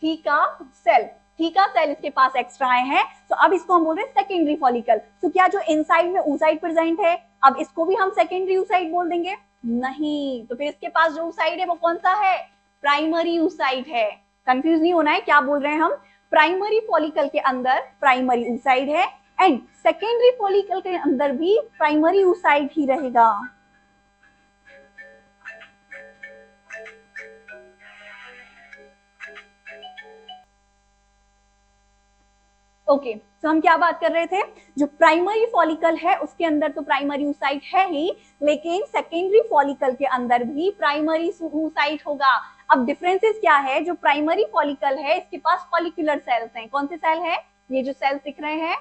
Speaker 1: थीका सेल। थीका सेल इसके पास एक्स्ट्रा आए हैं, तो अब इसको हम बोल रहे हैं सेकेंडरी फॉलिकल। तो क्या जो इनसाइड में oocyte प्रेजेंट है, अब इसको भी हम सेकेंडरी oocyte बोल देंगे, नहीं, तो फिर इसके पास जो oocyte है वो कौन सा है, प्राइमरी oocyte है। कंफ्यूज नहीं होना है, क्या बोल रहे हैं हम, प्राइमरी फॉलिकल के अंदर प्राइमरी oocyte है, एंड सेकेंडरी फॉलिकल के अंदर भी प्राइमरी oocyte ही रहेगा। ओके, तो हम क्या बात कर रहे थे, जो प्राइमरी फॉलिकल है उसके अंदर तो प्राइमरी oocyte है ही, लेकिन सेकेंडरी फॉलिकल के अंदर भी प्राइमरी oocyte होगा। अब डिफरेंसेस क्या है, जो प्राइमरी फॉलिकल है इसके पास फॉलिकुलर सेल्स हैं। कौन से सेल है, ये जो सेल्स दिख रहे हैं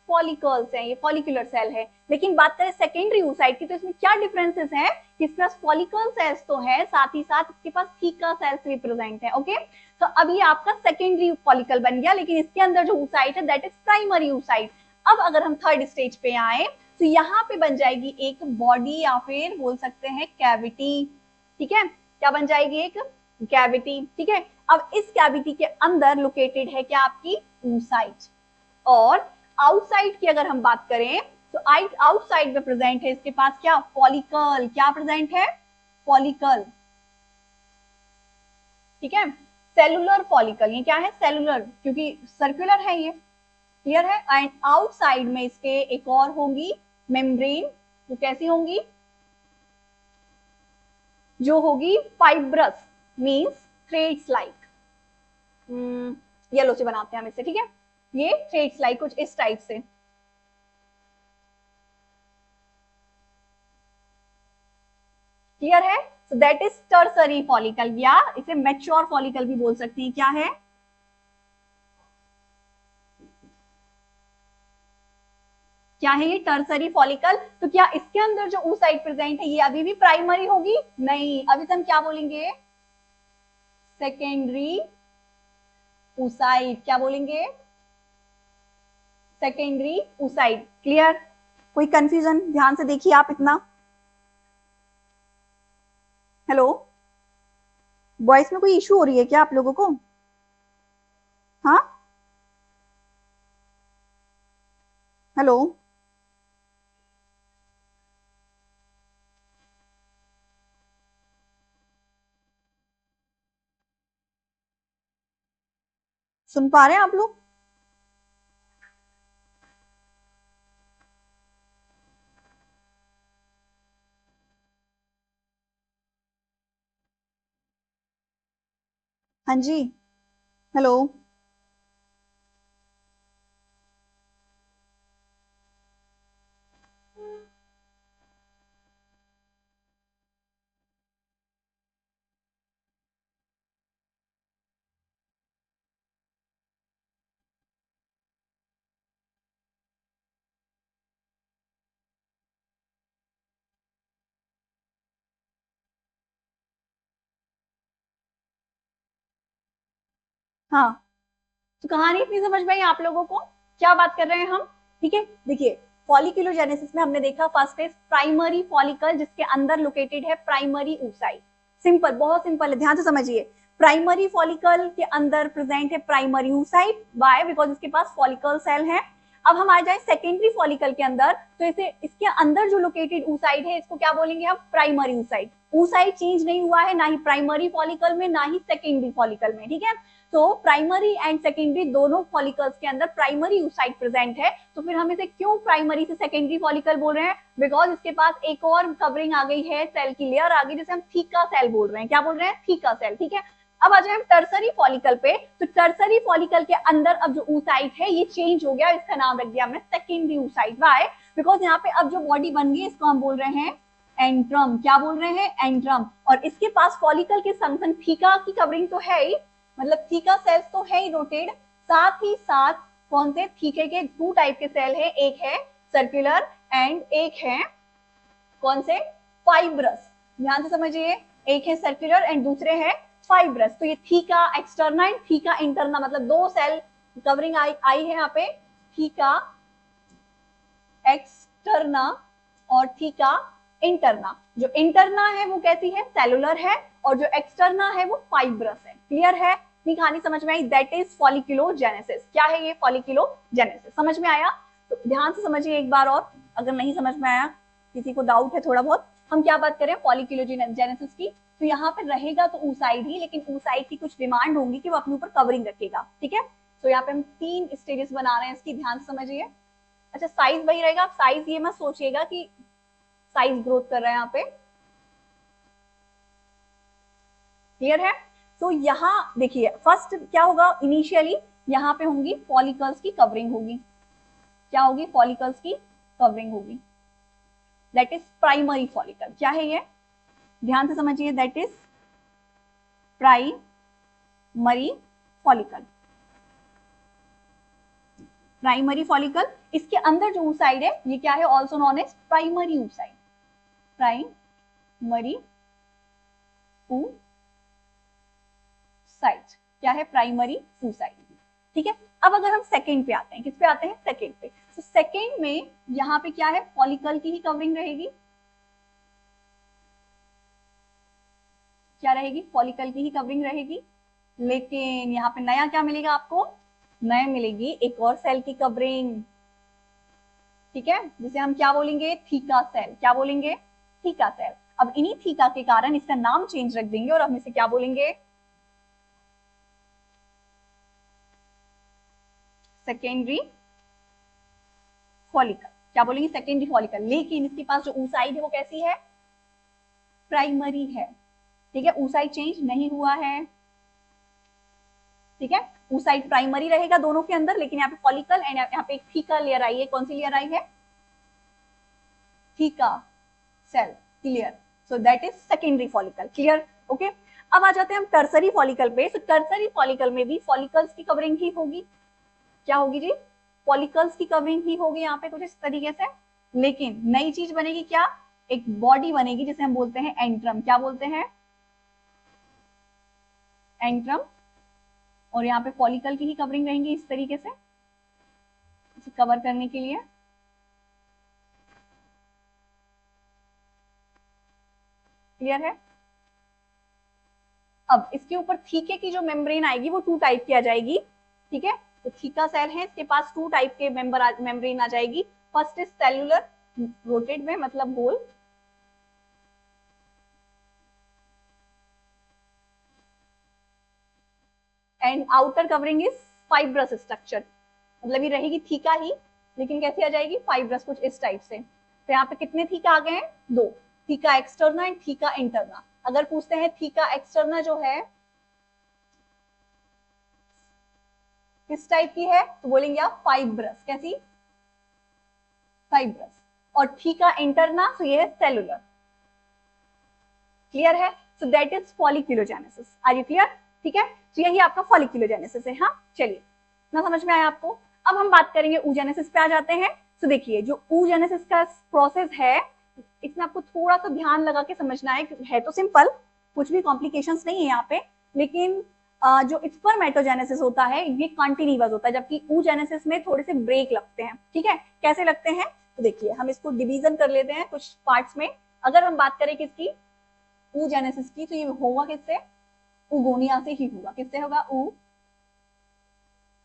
Speaker 1: फॉलिकल्स हैं, ये फॉलिकुलर सेल है। लेकिन बात करें सेकेंडरी oocyte की, तो इसमें क्या डिफरेंसेस हैं, इसके पास फॉलिकल सेल्स तो है, साथ ही साथ इसके पास थीका सेल्स भी प्रेजेंट है। ओके, तो अब ये आपका सेकेंडरी फॉलिकल बन गया, लेकिन इसके अंदर जो oocyte है दैट इज प्राइमरी oocyte। अब अगर हम थर्ड स्टेज पे आए, तो यहाँ पे बन जाएगी एक बॉडी, या फिर बोल सकते हैं कैविटी। ठीक है, क्या बन जाएगी, एक कैविटी। ठीक है, अब इस कैविटी के अंदर लोकेटेड है क्या, आपकी oocyte। और आउटसाइड की अगर हम बात करें, तो आउटसाइड में प्रेजेंट है इसके पास क्या, फॉलिकल। क्या प्रेजेंट है, फॉलिकल। ठीक है, सेलुलर फॉलिकल, ये क्या है, सेलुलर, क्योंकि सर्कुलर है ये। क्लियर है, एंड आउटसाइड में इसके एक और होंगी मेम्ब्रेन, तो कैसी होंगी, जो होगी fibrous, means threads like. Yellow से बनाते हैं हम इसे। ठीक है, ये थ्रेड्स लाइक कुछ इस टाइप से। क्लियर है, so that is tertiary follicle, या इसे मैच्योर फॉलिकल भी बोल सकते हैं। क्या है, क्या है ये, टर्सरी फॉलिकल। तो क्या इसके अंदर जो oocyte प्रेजेंट है ये अभी भी प्राइमरी होगी, नहीं, अभी तो हम क्या बोलेंगे, सेकेंडरी oocyte। क्या बोलेंगे, सेकेंडरी oocyte। क्लियर, कोई कंफ्यूजन, ध्यान से देखिए आप इतना। हेलो, वॉइस में कोई इशू हो रही है क्या आप लोगों को, हाँ, हेलो, सुन पा रहे हैं आप लोग, हाँ जी, हेलो, हाँ, तो कहानी इतनी समझ में आई आप लोगों को, क्या बात कर रहे हैं हम। ठीक है, देखिए फॉलिक्यूलोजेनेसिस में हमने देखा फर्स्ट इज प्राइमरी फॉलिकल, जिसके अंदर लोकेटेड है प्राइमरी oocyte। सिंपल, बहुत सिंपल है, ध्यान से समझिए। प्राइमरी फॉलिकल के अंदर प्रेजेंट है प्राइमरी oocyte, बाय बिकॉज इसके पास फॉलिकल सेल है। अब हम आ जाए सेकेंडरी फॉलिकल के अंदर, तो इसे इसके अंदर जो लोकेटेड oocyte है इसको क्या बोलेंगे हम? Primary oocyte। oocyte चेंज नहीं हुआ है ना ही प्राइमरी फॉलिकल में ना ही सेकेंडरी फॉलिकल में, ठीक है। तो प्राइमरी एंड सेकेंडरी दोनों फॉलिकल्स के अंदर प्राइमरी oocyte प्रेजेंट है। तो फिर हम इसे क्यों प्राइमरी से सेकेंडरी फॉलिकल बोल रहे हैं? बिकॉज इसके पास एक और कवरिंग आ गई है, सेल की लेयर आ गई, जिसे हम थीका सेल बोल रहे हैं। क्या बोल रहे हैं? थीका सेल, ठीक है। अब आ जाए हम टर्सरी फॉलिकल पे, तो टर्सरी फॉलिकल के अंदर अब जो oocyte है ये चेंज हो गया, इसका नाम रख दिया हमने सेकेंडरी oocyte। व्हाई? बिकॉज यहाँ पे अब जो बॉडी बन गई इसको हम बोल रहे हैं एंट्रम। क्या बोल रहे हैं? एंट्रम। और इसके पास फॉलिकल के संग संग थीका की कवरिंग तो है ही, मतलब थीका सेल्स तो है ही रोटेड, साथ ही साथ कौन से? थीके के टू टाइप के सेल है, एक है सर्कुलर एंड एक है कौन से? फाइब्रस। ध्यान से समझिए, एक है सर्कुलर एंड दूसरे है फाइब्रस। तो ये theca externa and theca interna, मतलब दो सेल कवरिंग आई है यहाँ पे, थीका एक्सटर्ना और थीका इंटरना। जो इंटरना है वो कैसी है? सेलुलर है, और जो एक्सटर्ना है वो फाइब्रस है। क्लियर है? इतनी कहानी समझ में आई? That is फॉलिक्यूलोजेनेसिस। क्या है ये? फॉलिक्यूलोजेनेसिस। समझ में आया? तो ध्यान से समझिए एक बार और, अगर नहीं समझ में आया, किसी को डाउट है थोड़ा बहुत, हम क्या बात करें फॉलिक्यूलोजेनेसिस की। तो यहाँ पे रहेगा तो oocyte ही, लेकिन oocyte की कुछ डिमांड होंगी कि वो अपने ऊपर कवरिंग रखेगा, ठीक है। तो यहाँ पे हम 3 स्टेजेस बना रहे हैं इसकी, ध्यान से समझिए। अच्छा, साइज वही रहेगा, आप साइज ये मत सोचिएगा कि साइज ग्रोथ कर रहा है यहाँ पे। क्लियर है? तो यहाँ देखिए फर्स्ट क्या होगा, इनिशियली यहाँ पे होंगी फॉलिकल्स की कवरिंग होगी। क्या होगी? फॉलिकल्स की कवरिंग होगी, दैट इज प्राइमरी फॉलिकल। क्या है ये? ध्यान से समझिए, that is primary follicle. Primary follicle, इसके अंदर जो oocyte है ये क्या है? Also known as primary oocyte। Primary oocyte क्या है? प्राइमरी oocyte, ठीक है। अब अगर हम सेकेंड पे आते हैं, किस पे आते हैं? सेकेंड पे। तो सेकेंड में यहाँ पे क्या है? फॉलिकल की ही कवरिंग रहेगी। क्या रहेगी? फॉलिकल की ही कवरिंग रहेगी, लेकिन यहाँ पे नया क्या मिलेगा आपको? नया मिलेगी एक और सेल की कवरिंग, ठीक है, जिसे हम क्या बोलेंगे? Theca cell. क्या बोलेंगे? Theca cell. अब इन्हीं थीका के कारण इसका नाम चेंज रख देंगे और हम इसे क्या बोलेंगे? Secondary follicle. क्या बोलेंगे? Secondary follicle. लेकिन इसके पास जो oocyte है वो कैसी है? प्राइमरी है, ठीक है। oocyte चेंज नहीं हुआ है, ठीक है। oocyte प्राइमरी रहेगा दोनों के अंदर, लेकिन यहाँ पे फॉलिकल एंड यहाँ पे एक थीका लेयर आई है। कौन सी लेयर आई है? Theca cell. Clear? So that is secondary follicle. Clear? Okay. अब आ जाते हैं हम टर्सरी फॉलिकल पे। तो टर्सरी फॉलिकल में भी फॉलिकल्स की कवरिंग ही होगी। क्या होगी जी? फॉलिकल्स की कवरिंग ही होगी यहाँ पे कुछ इस तरीके से, लेकिन नई चीज बनेगी। क्या? एक बॉडी बनेगी जिसे हम बोलते हैं एंट्रम। क्या बोलते हैं? एंट्रम। और यहाँ पे फॉलिकल की ही कवरिंग रहेंगी इस तरीके से, इसे कवर करने के लिए। क्लियर है? अब इसके ऊपर थीके की जो मेम्ब्रेन आएगी वो 2 टाइप की आ जाएगी, ठीक है। तो थीका सेल है, इसके पास 2 टाइप के मेम्ब्रेन आ जाएगी। फर्स्ट इज सेलुलर, रोटेड में मतलब गोल, and outer covering is fibrous structure, मतलब ये रहेगी थीका ही, लेकिन कैसी आ जाएगी? फाइब्रस, कुछ इस टाइप से। तो यहाँ पे कितने थीका आ गए हैं? 2, theca externa and theca interna. अगर पूछते हैं थीका एक्सटर्ना जो है किस टाइप की है, तो बोलेंगे आप फाइब्रस। कैसी? फाइब्रस। और थीका इंटरना, तो ये है सेलुलर। क्लियर है? So that is folliculogenesis. Are you clear? ठीक है, तो यही आपका फॉलिक्यूलोजेनेसिस है। हाँ, चलिए, ना समझ में आया आपको? अब हम बात करेंगे oogenesis पे आ जाते हैं। तो देखिए, जो oogenesis का प्रोसेस है, इसमें आपको थोड़ा सा ध्यान लगा के समझना है तो सिंपल, कुछ भी कॉम्प्लिकेशंस नहीं है यहाँ पे, लेकिन जो स्पर्मेटोजेनेसिस होता है ये कंटिन्यूअस होता है, जबकि oogenesis में थोड़े से ब्रेक लगते हैं, ठीक है। कैसे लगते हैं? तो देखिए हम इसको डिवीजन कर लेते हैं कुछ पार्ट्स में। अगर हम बात करें किसकी, oogenesis की, तो ये होगा किससे, oogonia से ही होगा। किससे होगा,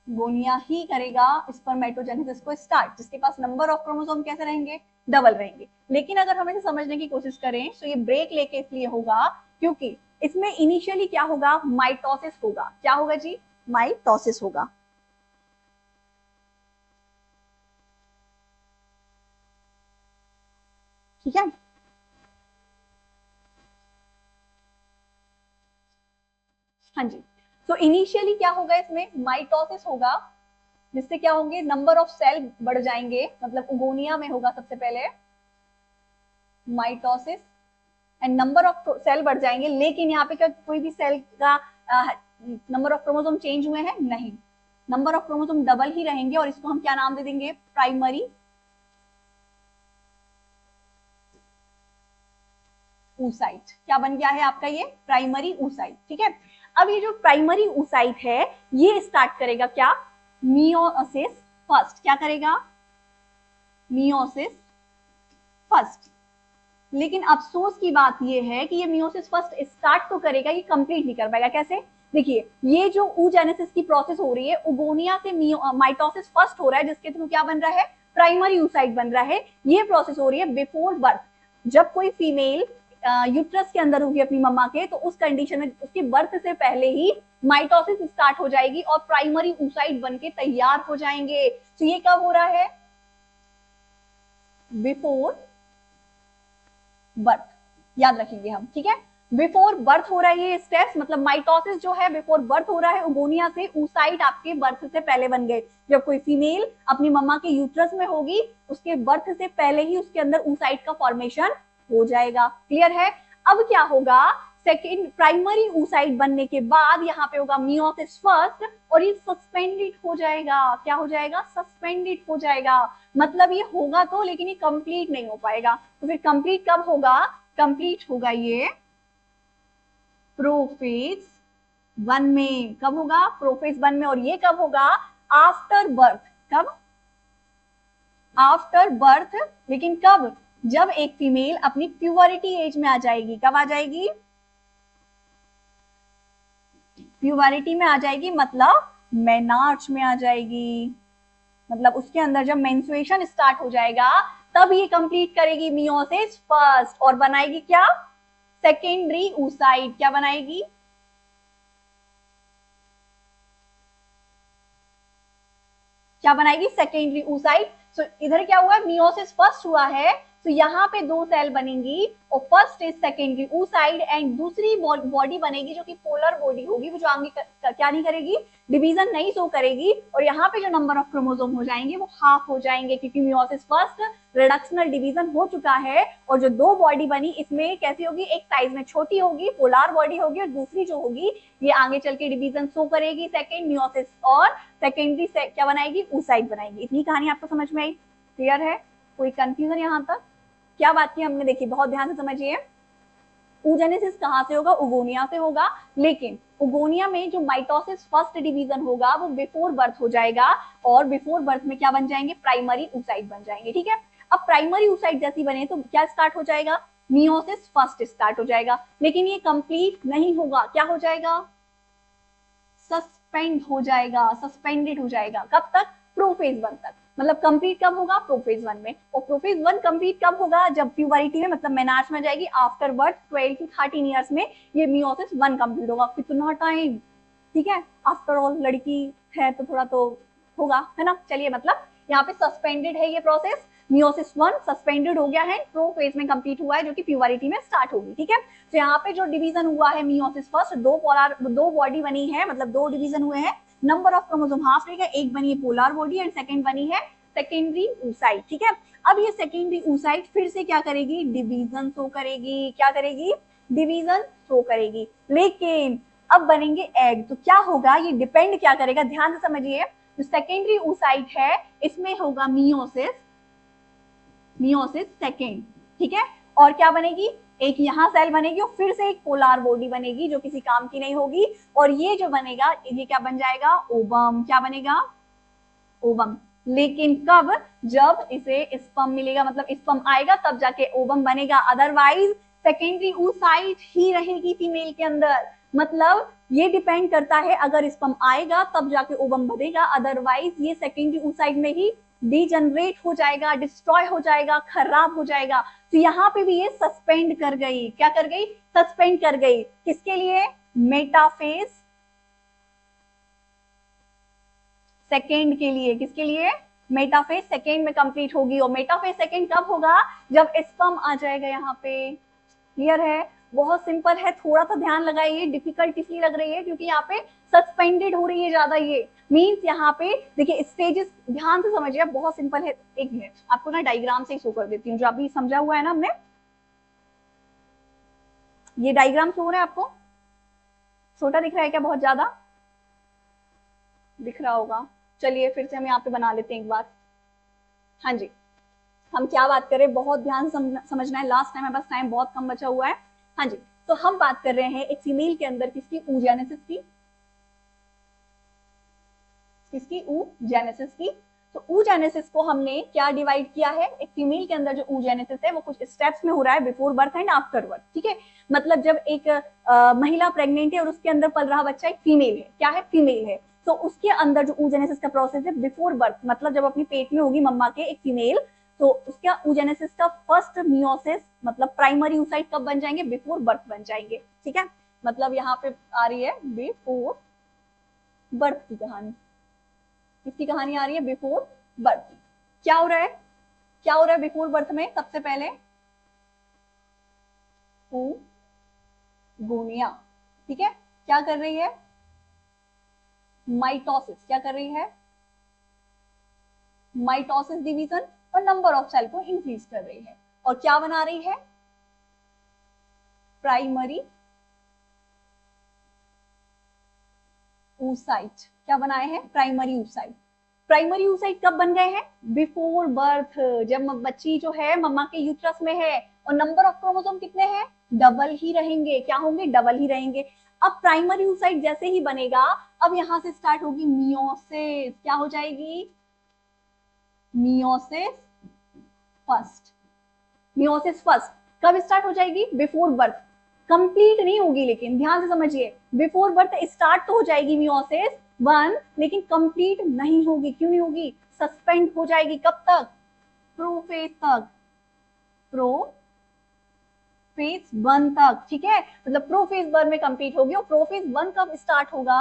Speaker 1: oogonia ही करेगा स्पर्मेटोजेनेसिस को स्टार्ट, जिसके पास नंबर ऑफ क्रोमोसोम कैसे रहेंगे, डबल रहेंगे। लेकिन अगर हम इसे समझने की कोशिश करें तो ये ब्रेक लेके इसलिए होगा क्योंकि इसमें इनिशियली क्या होगा, माइटोसिस होगा। क्या होगा जी, माइटोसिस होगा। ठीक है, हाँ जी। तो इनिशियली क्या होगा, इसमें माइटोसिस होगा, जिससे क्या होंगे, नंबर ऑफ सेल बढ़ जाएंगे। मतलब उगोनिया में होगा सबसे पहले mitosis and number of cell बढ़ जाएंगे। लेकिन यहाँ पे क्या कोई भी सेल का नंबर ऑफ क्रोमोसोम चेंज हुए हैं, नहीं, नंबर ऑफ क्रोमोसोम डबल ही रहेंगे। और इसको हम क्या नाम दे देंगे, प्राइमरी oocyte। क्या बन गया है आपका ये, प्राइमरी oocyte। ठीक है, अब ये जो प्राइमरी oocyte है ये स्टार्ट करेगा क्या, मियोसिस फर्स्ट। क्या करेगा, मियोसिस फर्स्ट। लेकिन अफसोस की बात ये है कि ये मियोसिस फर्स्ट स्टार्ट तो करेगा, ये कंप्लीट नहीं कर पाएगा। कैसे, देखिए ये जो oogenesis की प्रोसेस हो रही है, उगोनिया से माइटोसिस फर्स्ट हो रहा है, जिसके थ्रू क्या बन रहा है, प्राइमरी oocyte बन रहा है। ये प्रोसेस हो रही है बिफोर बर्थ। जब कोई फीमेल यूट्रस के अंदर होगी अपनी मम्मा के, तो उस कंडीशन में उसके बर्थ से पहले ही माइटोसिस स्टार्ट हो जाएगी और प्राइमरी oocyte बन के तैयार हो जाएंगे। तो ये कब हो रहा है, बिफोर बर्थ, याद रखेंगे हम। ठीक है, बिफोर बर्थ हो रहा है ये स्टेप्स, मतलब माइटोसिस जो है बिफोर बर्थ हो रहा है उगोनिया से, oocyte आपके बर्थ से पहले बन गए। जब कोई फीमेल अपनी मम्मा के यूट्रस में होगी, उसके बर्थ से पहले ही उसके अंदर oocyte का फॉर्मेशन हो जाएगा। क्लियर है। अब क्या होगा, सेकेंड प्राइमरी oocyte बनने के बाद यहाँ पे होगा मियोसिस फर्स्ट, और ये सस्पेंडेड हो जाएगा। क्या हो जाएगा, सस्पेंडेड हो जाएगा। मतलब ये होगा तो, लेकिन ये कंप्लीट नहीं हो पाएगा। तो फिर कंप्लीट कब होगा, कंप्लीट होगा ये प्रोफेज 1 में। कब होगा, प्रोफेज 1 में। और ये कब होगा, आफ्टर बर्थ। कब, आफ्टर बर्थ। लेकिन कब, जब एक फीमेल अपनी प्यूबरिटी एज में आ जाएगी। कब आ जाएगी, प्यूबरिटी में आ जाएगी, मतलब मेनार्च में आ जाएगी। मतलब उसके अंदर जब मेंस्ट्रुएशन स्टार्ट हो जाएगा, तब ये कंप्लीट करेगी मियोसिस फर्स्ट और बनाएगी क्या, सेकेंडरी oocyte। क्या बनाएगी, क्या बनाएगी, सेकेंडरी oocyte। सो इधर क्या हुआ, मियोसिस फर्स्ट हुआ है, तो यहाँ पे 2 सेल बनेंगी, और first is secondary oocyte and दूसरी बॉडी बनेगी जो कि पोलर बॉडी होगी, वो जो आगे क्या नहीं करेगी, डिवीजन नहीं शो करेगी। और यहाँ पे जो नंबर ऑफ क्रोमोसोम हो जाएंगे वो हाफ हो जाएंगे, क्योंकि मियोसिस फर्स्ट रिडक्शनल डिवीजन हो चुका है। और जो 2 बॉडी बनी, इसमें कैसी होगी, एक साइज में छोटी होगी, पोलर बॉडी होगी, और दूसरी जो होगी ये आगे चल के डिवीजन शो करेगी, सेकेंड मियोसिस, और सेकेंडरी क्या बनाएगी, oocyte बनाएगी। इतनी कहानी आपको समझ में आई, क्लियर है, कोई कंफ्यूजन यहाँ तक, क्या बात की हमने, देखी बहुत ध्यान से समझिए। oogenesis कहाँ से होगा, उगोनिया से होगा। लेकिन उगोनिया में जो माइटोसिस फर्स्ट डिवीजन होगा वो बिफोर बर्थ हो जाएगा, और बिफोर बर्थ में क्या बन जाएंगे, प्राइमरी oocyte बन जाएंगे। ठीक है, अब प्राइमरी oocyte जैसी बने तो क्या स्टार्ट हो जाएगा, मियोसिस फर्स्ट स्टार्ट हो जाएगा। लेकिन ये कंप्लीट नहीं होगा, क्या हो जाएगा, सस्पेंड हो जाएगा, सस्पेंडेड हो जाएगा। कब तक, प्रोफेज 1 तक। मतलब कंप्लीट कब होगा, प्रोफेज 1 में। और प्रोफेज 1 कंप्लीट कब होगा, जब प्यूबरिटी में, मतलब मेनार्च में जाएगी, आफ्टर बर्थ 12 to 13 इयर्स में ये मियोसिस 1 कंप्लीट होगा। कितना टाइम, ठीक है, आफ्टर ऑल लड़की है तो थोड़ा तो होगा, है ना। चलिए, मतलब यहाँ पे सस्पेंडेड है ये प्रोसेस, मियोसिस 1 सस्पेंडेड हो गया है, प्रोफेज में कंप्लीट हुआ है, जो कि प्यूबरिटी में स्टार्ट होगी। ठीक है, तो यहाँ पे जो डिवीजन हुआ है मियोसिस फर्स्ट, 2 बॉडी बनी है, मतलब 2 डिवीजन हुए हैं, नंबर ऑफ क्रोमोसोम हाफ रहेगा, एक बनी है पोलर बॉडी एंड सेकंड बनी है सेकेंडरी oocyte। ठीक है, अब ये सेकेंडरी oocyte फिर से क्या करेगी, डिवीजन शो करेगी। क्या करेगी, डिवीजन शो करेगी। लेकिन अब बनेंगे एग, तो क्या होगा, ये डिपेंड क्या करेगा, ध्यान से समझिए। जो सेकेंडरी oocyte है इसमें होगा मियोसिस, मियोसिस सेकेंड। ठीक है, और क्या बनेगी, एक यहाँ सेल बनेगी, और फिर से एक पोलर बॉडी बनेगी जो किसी काम की नहीं होगी। और ये जो बनेगा, ये क्या बन जाएगा, ओवम। क्या बनेगा, ओवम। लेकिन कब? जब इसे स्पर्म मिलेगा, मतलब स्पर्म आएगा तब जाके ओवम बनेगा, अदरवाइज सेकेंडरी oocyte ही रहेगी फीमेल के अंदर। मतलब ये डिपेंड करता है, अगर स्पर्म आएगा तब जाके ओवम बनेगा, अदरवाइज ये सेकेंडरी oocyte में ही डीजनरेट हो जाएगा, डिस्ट्रॉय हो जाएगा, खराब हो जाएगा। तो यहाँ पे भी ये सस्पेंड कर गई, क्या कर गई? सस्पेंड कर गई। किसके लिए? मेटाफेज सेकेंड के लिए। किसके लिए? मेटाफेज सेकेंड में कंप्लीट होगी। और मेटाफेज सेकेंड कब होगा? जब स्पर्म आ जाएगा यहाँ पे। क्लियर है? बहुत सिंपल है, थोड़ा सा ध्यान लगाइए। डिफिकल्ट इसलिए लग रही है क्योंकि यहाँ पे सस्पेंडेड हो रही है ज्यादा। ये मीन्स यहाँ पे देखिए स्टेजेस, ध्यान से समझिए, बहुत सिंपल है। एक मिनट, आपको ना डायग्राम से ही शो कर देती हूँ, जो अभी समझा हुआ है ना हमने। ये डायग्राम शो हो रहा है आपको? छोटा दिख रहा है क्या? बहुत ज्यादा दिख रहा होगा। चलिए फिर से हम यहाँ पे बना लेते हैं एक बार। हाँ जी, हम क्या बात कर रहे हैं, बहुत ध्यान समझना है, लास्ट टाइम है, बस टाइम बहुत कम बचा हुआ है। हाँ जी, तो हम बात कर रहे हैं एक फीमेल के अंदर किसकी? oogenesis की। किसकी? oogenesis की। तो oogenesis को हमने क्या डिवाइड किया है? एक फीमेल के अंदर जो oogenesis है वो कुछ स्टेप्स में हो रहा है, before birth and after birth. ठीक है, मतलब जब एक महिला प्रेग्नेंट है और उसके अंदर पल रहा बच्चा एक फीमेल है, क्या है? फीमेल है, तो उसके अंदर जो oogenesis का प्रोसेस है बिफोर बर्थ, मतलब जब अपनी पेट में होगी मम्मा के एक फीमेल, तो उसका oogenesis का फर्स्ट मियोसिस मतलब प्राइमरी oocyte कब बन जाएंगे? बिफोर बर्थ बन जाएंगे। ठीक है, मतलब यहाँ पे आ रही है बिफोर बर्थ की कहानी। किसकी कहानी आ रही है? Before birth. क्या हो रहा है? क्या हो रहा है बिफोर बर्थ में? सबसे पहले oogonia। ठीक है, क्या कर रही है? माइटोसिस। क्या कर रही है? माइटोसिस डिवीजन, और नंबर ऑफ सेल को इंक्रीज कर रही है। और क्या बना रही है? Primary oocyte। क्या बनाए हैं? Primary oocyte। प्राइमरी oocyte कब बन गए हैं? बिफोर बर्थ, जब बच्ची जो है मम्मा के यूट्रस में है। और नंबर ऑफ क्रोमोसोम कितने हैं? डबल ही रहेंगे। क्या होंगे? डबल ही रहेंगे। अब प्राइमरी oocyte जैसे ही बनेगा, अब यहां से स्टार्ट होगी मियोसिस। क्या हो जाएगी? Meiosis first. मियोसिस फर्स्ट कब स्टार्ट हो जाएगी? Before birth. कंप्लीट नहीं होगी, लेकिन ध्यान से समझिए, बिफोर बर्थ स्टार्ट तो हो जाएगी मियोसिस वन, लेकिन कंप्लीट नहीं होगी। क्यों नहीं होगी? सस्पेंड हो जाएगी। कब तक? प्रोफेज तक। प्रोफेज वन तक। ठीक है, मतलब प्रोफेज वन में कंप्लीट होगी। और प्रोफेज वन कब स्टार्ट होगा?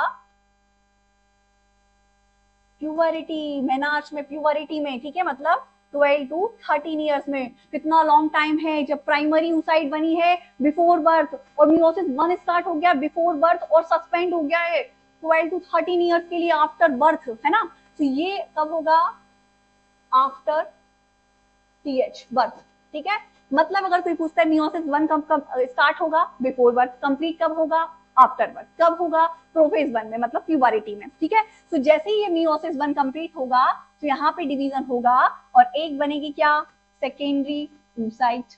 Speaker 1: प्यूबरिटी, मेनार्च में, प्यूबरिटी में। ठीक है, मतलब 12 to 13 ईयर्स में। कितना लॉन्ग टाइम है। जब प्राइमरी oocyte बनी है बिफोर बर्थ, और मियोसिस वन स्टार्ट हो गया बिफोर बर्थ, और सस्पेंड हो गया है 12 to 13 ईयर्स के लिए आफ्टर बर्थ, है ना। तो ये कब होगा? After TH birth. ठीक है, मतलब अगर कोई पूछता है मियोसिस वन कब कब स्टार्ट होगा? Before birth. कंप्लीट कब होगा? After birth. कब होगा? प्रोफेज वन में, मतलब प्यूबरिटी में। ठीक है, तो जैसे ही ये मियोसिस वन कंप्लीट होगा, तो यहाँ पे डिवीजन होगा, और एक बनेगी क्या? Secondary oocyte।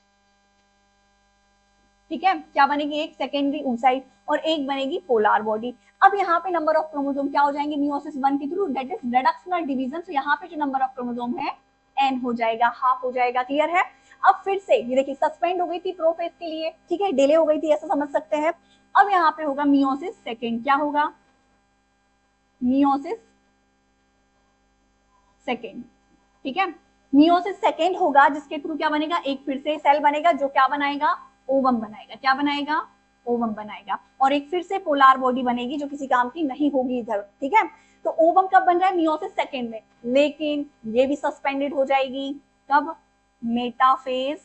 Speaker 1: ठीक है, क्या बनेगी? एक सेकेंडरी oocyte, और एक बनेगी पोलर बॉडी। अब यहाँ पे नंबर ऑफ क्रोमोसोम क्या हो जाएंगे मियोसिस वन के through? That is reductional division. तो यहाँ पे जो नंबर ऑफ क्रोमोसोम है एन हो जाएगा, हाफ हो जाएगा। क्लियर है? अब फिर से ये देखिए, सस्पेंड हो गई थी प्रोफेज के लिए, ठीक है, डिले हो गई थी, ऐसा समझ सकते हैं। अब यहाँ पे होगा मियोसिस सेकेंड। क्या होगा? Meiosis second. ठीक है, मियोसिस सेकेंड होगा, जिसके थ्रू क्या बनेगा? एक फिर से सेल बनेगा, जो क्या बनाएगा? ओवम बनाएगा। क्या बनाएगा? ओवम बनाएगा। और एक फिर से पोलर बॉडी बनेगी, जो किसी काम की नहीं होगी इधर। ठीक है, तो ओवम कब बन रहा है? मियोसिस सेकेंड में, लेकिन ये भी सस्पेंडेड हो जाएगी। कब? मेटाफेज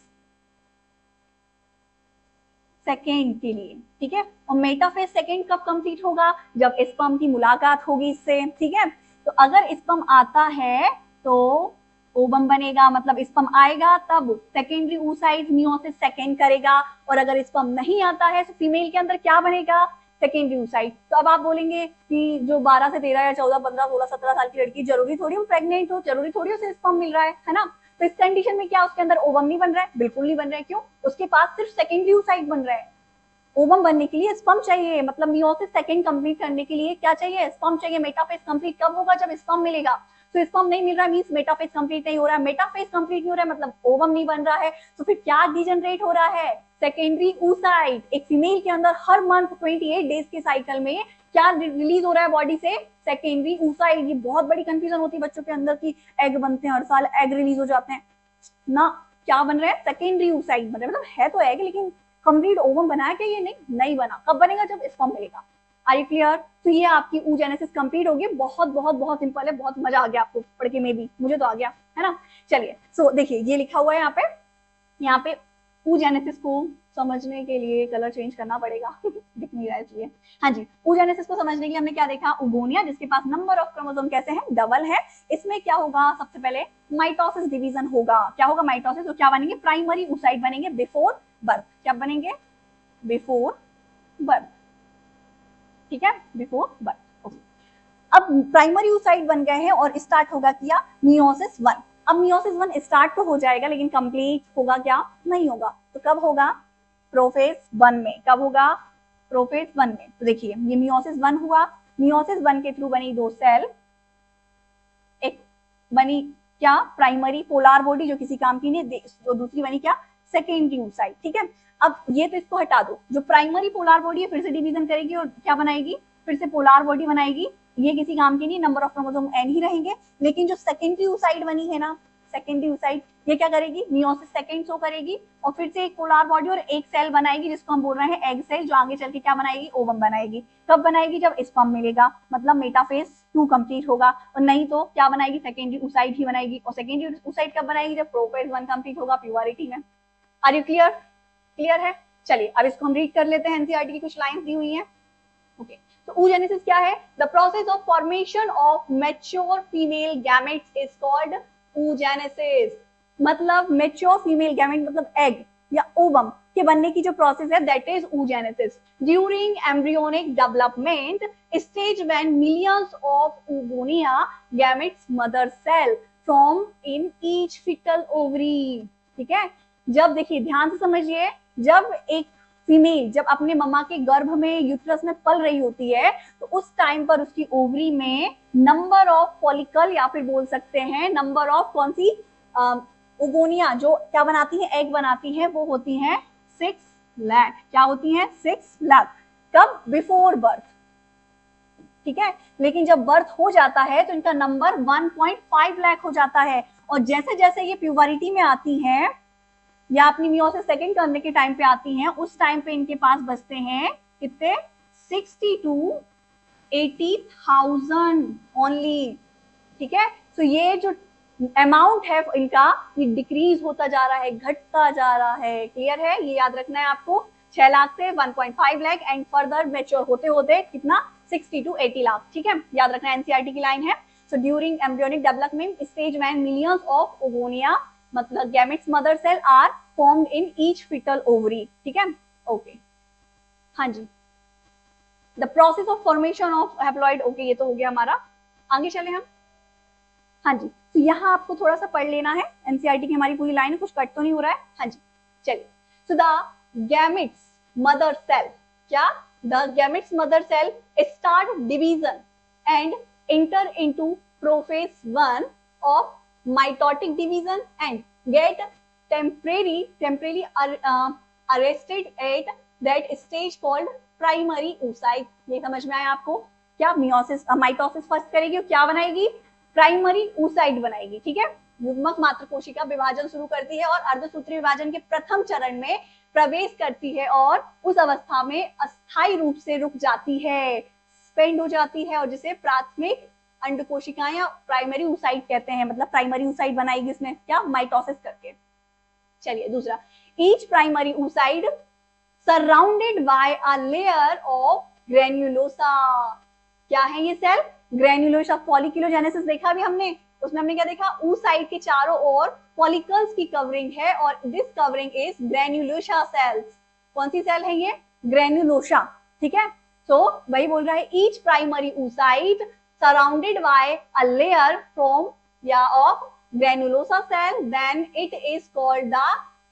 Speaker 1: सेकेंड के लिए। ठीक है, और मेटाफेज सेकेंड कब कंप्लीट होगा? जब स्पर्म की मुलाकात होगी इससे। ठीक है, तो अगर स्पर्म आता है तो ओवम बनेगा, मतलब स्पर्म आएगा तब सेकेंडरी oocyte मियोसिस सेकेंड करेगा। और अगर स्पर्म नहीं आता है तो फीमेल के अंदर क्या बनेगा? Secondary oocyte। तो अब आप बोलेंगे कि जो 12 से 13 या 14, 15, 16, 17 साल की लड़की, जरूरी थोड़ी वो प्रेग्नेंट हो, जरूरी थोड़ी उसे स्पर्म मिल रहा है ना। तो इस कंडीशन में क्या उसके अंदर ओवम नहीं बन रहा है? बिल्कुल नहीं बन रहा है। क्यों? उसके पास सिर्फ सेकेंडरी oocyte बन रहा है। ओवम बनने के लिए स्पर्म चाहिए, मतलब मियोसिस सेकंड कंप्लीट करने के लिए क्या चाहिए, स्पर्म चाहिए। मेटाफेज कंप्लीट कब होगा, जब स्पर्म मिलेगा। तो स्पर्म नहीं मिल रहा मींस मेटाफेज कंप्लीट नहीं हो रहा है, मेटाफेज कंप्लीट नहीं हो रहा है मतलब ओवम नहीं बन रहा है। तो फिर क्या डिजनरेट हो रहा है, सेकेंडरी oocyte। एक फीमेल के अंदर हर मंथ 28 डेज के साइकिल में क्या रिलीज हो रहा है बॉडी से, सेकेंडरी oocyte। ये बहुत बड़ी कंफ्यूजन होती है बच्चों के अंदर की एग बनते हैं, हर साल एग रिलीज हो जाते हैं ना, क्या बन रहा है, सेकेंडरी oocyte बन रहा है। मतलब है तो एग लेकिन कंप्लीट ओवम बना है क्या, ये नहीं बना। कब बनेगा, जब स्पर्म मिलेगा। Are you clear. तो ये आपकी oogenesis कंप्लीट होगी। बहुत बहुत बहुत सिंपल है, बहुत मजा आ गया आपको पढ़ के, में भी मुझे तो आ गया है ना। चलिए सो देखिए ये लिखा हुआ है यहाँ पे oogenesis को समझने के लिए कलर चेंज करना पड़ेगा दिख नहीं रहा है इसलिए। हाँ जी, oogenesis को समझने के लिए हमने क्या देखा, ओगोनिया जिसके पास नंबर ऑफ क्रोमोसोम कैसे हैं, डबल है। इसमें क्या होगा, सबसे पहले माइटोसिस डिवीजन होगा। क्या होगा माइटोसिस, तो क्या बनेंगे, प्राइमरी oocyte बनेंगे बिफोर बर्थ। क्या बनेंगे, बिफोर बर्थ, ठीक है, बिफोर बर्थ। ओके, अब प्राइमरी oocyte बन गए हैं और स्टार्ट होगा क्या, मियोसिस 1। अब मियोसिस 1 स्टार्ट तो हो जाएगा लेकिन कंप्लीट होगा क्या, नहीं होगा। तो कब होगा, प्रोफेज 1 में। कब होगा, प्रोफेज 1 में। तो देखिए ये मियोसिस 1 हुआ, मियोसिस 1 के थ्रू बनी 2 सेल, एक बनी क्या, प्राइमरी पोलर बॉडी जो किसी काम की नहीं, तो दूसरी बनी क्या, सेकेंडरी oocyte। ठीक है, अब ये तो इसको हटा दो, जो प्राइमरी पोलर बॉडी है फिर से डिवीजन करेगी और क्या बनाएगी, फिर से पोलर बॉडी बनाएगी। ये किसी काम की नहीं, नंबर ऑफ क्रोमोसोम n ही रहेंगे। लेकिन जो सेकेंडरी oocyte बनी है ना, सेकेंडरी oocyte, ये क्या करेगी, मियोसिस सेकेंड शो करेगी और फिर से एक पोलर बॉडी और एक सेल बनाएगी जिसको हम बोल रहे हैं एग सेल, जो आगे चल के क्या बनाएगी, ओवम बनाएगी। कब बनाएगी, जब स्पर्म मिलेगा, मतलब मेटाफेज 2 कंप्लीट होगा। और नहीं तो क्या बनाएगी, सेकेंडरी oocyte ही बनाएगी। और सेकेंडरी oocyte कब बनाएगी, जब प्रोफेज 1 कंप्लीट होगा, प्यूबरिटी में। आर यू क्लियर, क्लियर है। चलिए अब इसको हम रीड कर लेते हैं, एनसीईआरटी की कुछ लाइंस दी हुई हैं। ओके, तो oogenesis क्या है, the process of formation of mature female gametes is called oogenesis। मतलब मैच्योर फीमेल गैमेट मतलब एग या ओवम के बनने की जो प्रोसेस है, that is oogenesis। During embryonic development stage when millions of oogonia gametes mother cell from in each foetal ovary. ठीक है, जब देखिए ध्यान से समझिए, जब एक फीमेल जब अपने मम्मा के गर्भ में यूट्रस में पल रही होती है, तो उस टाइम पर उसकी ओवरी में नंबर ऑफ फॉलिकल या फिर बोल सकते हैं नंबर ऑफ कौन सी ओगोनिया जो क्या बनाती है, एग बनाती है, वो होती है 6 लाख। क्या होती है, 6 लाख। कब, बिफोर बर्थ। ठीक है, लेकिन जब बर्थ हो जाता है तो इनका नंबर 1.5 लाख हो जाता है। और जैसे जैसे ये प्यूबरिटी में आती है या अपनी मियोसिस सेकंड करने के टाइम पे आती हैं, उस टाइम पे इनके पास बचते हैं कितने, 60 to 80,000 ओनली। ठीक है, तो ये जो अमाउंट है इनका, ये डिक्रीज होता जा रहा है, घटता जा रहा है। क्लियर है, ये याद रखना है आपको। 6 लाख से 1.5 लाख एंड फर्दर मैच्योर होते होते कितना, 60 to 80 लाख। ठीक है, याद रखना, एनसीईआरटी की लाइन है। So during embryonic development stage when millions of oogonia मतलब gametes mother cell are formed in each foetal ovary. ठीक है, ओके, हाँ जी, the process of formation of haploid. ओके, ये तो हो गया हमारा, आगे चले हम। हाँ जी, तो यहाँ आपको थोड़ा सा पढ़ लेना है, एनसीईआरटी की हमारी पूरी लाइन है, कुछ कट तो नहीं हो रहा है। हाँ जी, चलिए। So the gametes mother cell, क्या, the gametes mother cell start division and enter into prophase 1 of mitotic division and get temporarily arrested at that stage called primary oocyte। ये समझ में आया आपको, क्या मियोसिस माइटोसिस फर्स्ट करेगी और क्या बनाएगी, प्राइमरी oocyte बनाएगी। ठीक है, युग्मक मात्र कोशिका विभाजन शुरू करती है और अर्धसूत्री विभाजन के प्रथम चरण में प्रवेश करती है और उस अवस्था में अस्थायी रूप से रुक जाती है, स्पेंड हो जाती है, और जिसे प्राथमिक अंड कोशिकाएं या प्राइमरी oocyte कहते हैं। मतलब प्राइमरी oocyte बनाएगी इसमें क्या, माइटोसिस करके। चलिए दूसरा, each primary oocyte surrounded by a layer of granulosa. क्या है ये सेल, ग्रेन्युलोसा। फॉलिक्यूलोजेनेसिस देखा अभी हमने, उसमें हमने क्या देखा, oocyte के चारों ओर फॉलिकल्स की कवरिंग है और this covering is granulosa cells. कौन सी सेल है ये, ग्रेन्युलोसा। ठीक है, तो वही बोल रहा है, each primary oocyte surrounded by a layer from of granulosa cell, then it is called the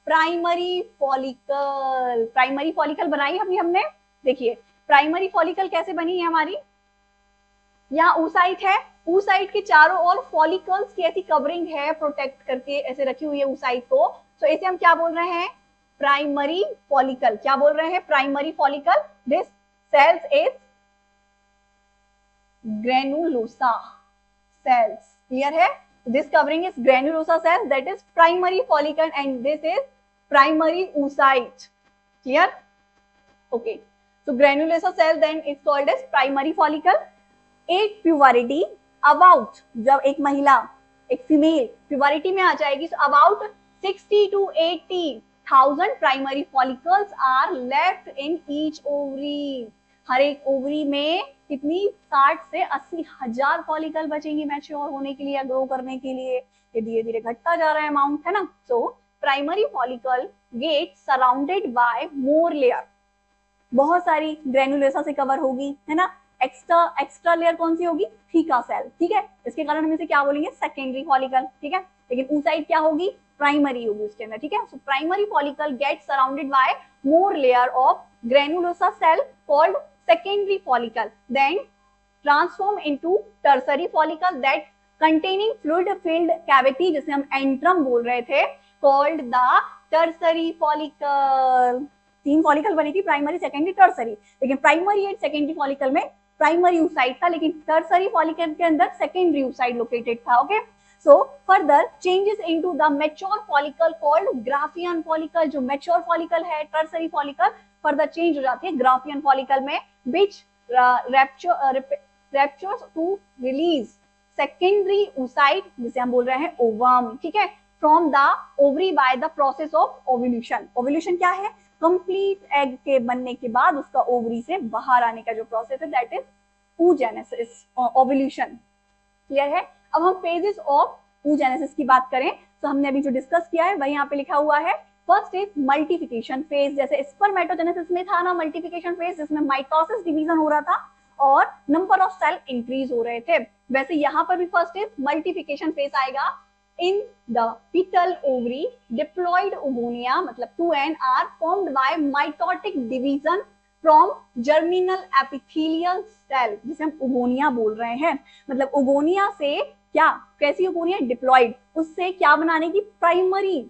Speaker 1: primary follicle. Primary follicle बनाई अभी हमने, देखिए प्राइमरी फॉलिकल कैसे बनी है हमारी, यहाँ ऊसाइट है, ऊसाइट के चारों ओर फॉलिकल्स की ऐसी कवरिंग है, प्रोटेक्ट करके ऐसे रखी हुई है ऊसाइट को, तो इसे हम क्या बोल रहे हैं, प्राइमरी फॉलिकल। क्या बोल रहे हैं, primary follicle. This cells is granulosa cells, clear है, this covering is granulosa cells, that is primary follicle and this is primary oocyte, clear, okay, so granulosa cell then is called as primary follicle. एक प्यूबरिटी about, जब एक महिला एक female प्यूबरिटी में आ जाएगी, so about 60 to 80,000 primary follicles are left in each ovary. हर एक ovary में कितनी 60 से 80,000 फॉलिकल बचेंगी मैच्योर होने के लिए, ग्रो करने के लिए। ये धीरे धीरे घटता जा रहा है अमाउंट, है ना। सो primary follicle get surrounded by more layer, बहुत सारी ग्रेनुलोसा से कवर होगी, है ना। एक्स्ट्रा लेयर कौन सी होगी, थीका सेल, ठीक है, इसके कारण हम इसे क्या बोलेंगे, सेकेंडरी फॉलिकल, ठीक है। लेकिन oocyte क्या होगी, प्राइमरी होगी उसके अंदर, ठीक है। So primary follicle get surrounded by more layer of granulosa cell called secondary follicle, then transform into tertiary follicle that containing fluid filled cavity, जिसे हम एंट्रम बोल रहे थे, called the tertiary follicle। 3 follicle बनी थी, प्राइमरी, सेकेंडरी, टर्सरी, लेकिन primary and secondary follicle में primary oocyte था, लेकिन टर्सरी फॉलिकल के अंदर सेकेंडरी oocyte लोकेटेड था, okay. So further changes into the mature follicle called Graafian follicle. जो मैच्योर फॉलिकल है, टर्सरी फॉलिकल, फर्दर चेंज हो जाती है ग्राफियन फॉलिकल में, which raptures to release secondary oocyte, जिसे हम बोल रहे हैं ओवम, ठीक है, from the ovary by the process of ovulation। Ovulation क्या है, कंप्लीट एग के बनने के बाद उसका ओवरी से बाहर आने का जो प्रोसेस है, that is oogenesis, ovulation, clear है। अब हम फेजेस ऑफ oogenesis की बात करें, तो हमने अभी जो डिस्कस किया है वही यहाँ पे लिखा हुआ है। फर्स्ट इज मल्टीप्लिकेशन फेज, जैसे स्पर्मेटोजेनेसिस में था ना मल्टीप्लिकेशन फेज, जिसमें माइटोसिस डिवीजन हो रहा था और नंबर ऑफ सेल इंक्रीज हो रहे थे, वैसे यहाँ पर भी फर्स्ट इज मल्टीप्लिकेशन फेज आएगा। In the foetal ovary diploid oogonia, मतलब 2n are formed by mitotic division from germinal epithelial cell, जिसे हम ओगोनिया बोल रहे हैं। मतलब ओगोनिया से क्या, कैसी ओगोनिया, डिप्लॉयड, उससे क्या बनाने की, प्राइमरी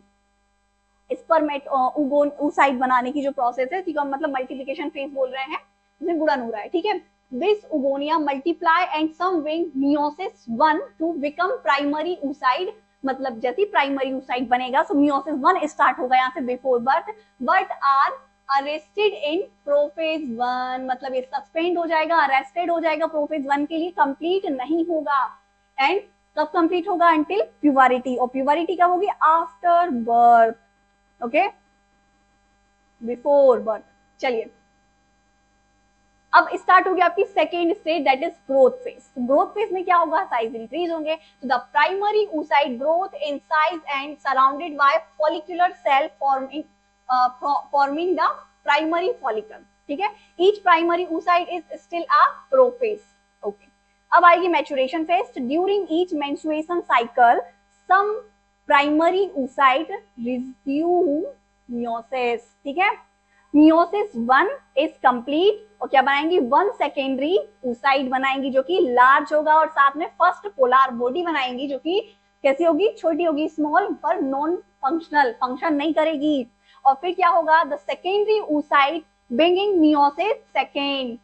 Speaker 1: स्पर्मेट oocyte बनाने की जो प्रोसेस है, ठीक है, मतलब मल्टीप्लिकेशन फेज बोल रहे हैं, इसमें गुणन हो रहा है, ठीक है। This oogonia multiply and some wing meiosis 1 to become primary oocyte, मतलब जैसे प्राइमरी oocyte बनेगा, सो meiosis 1 स्टार्ट होगा यहाँ से before birth, but are arrested in prophase 1, मतलब ये सस्पेंड हो जाएगा, अरेस्टेड हो जाएगा प्रोफेज 1 के लिए, कंप्लीट नहीं होगा। एंड कब कंप्लीट होगा, अंटिल प्यूबरिटी, और प्यूबरिटी कब होगी, after birth, okay, before birth. चलिए अब स्टार्ट होगी आपकी second stage, that is growth phase. Growth phase में क्या होगा, साइज इंक्रीज होंगे, तो the primary oocyte growth in size and surrounded by follicular cell forming the primary follicle, ठीक है। Each primary oocyte is still a prophase, okay. अब आएगी maturation phase. During each menstruation cycle some primary oocyte resume meiosis, ठीक है। meiosis 1 is complete, और क्या बनाएंगी, 1 secondary oocyte बनाएंगी जो कि लार्ज होगा, और साथ में फर्स्ट पोलर बॉडी बनाएंगी जो कि कैसी होगी, छोटी होगी, स्मॉल, पर नॉन फंक्शनल, फंक्शन नहीं करेगी। और फिर क्या होगा, the secondary oocyte bringing meiosis second,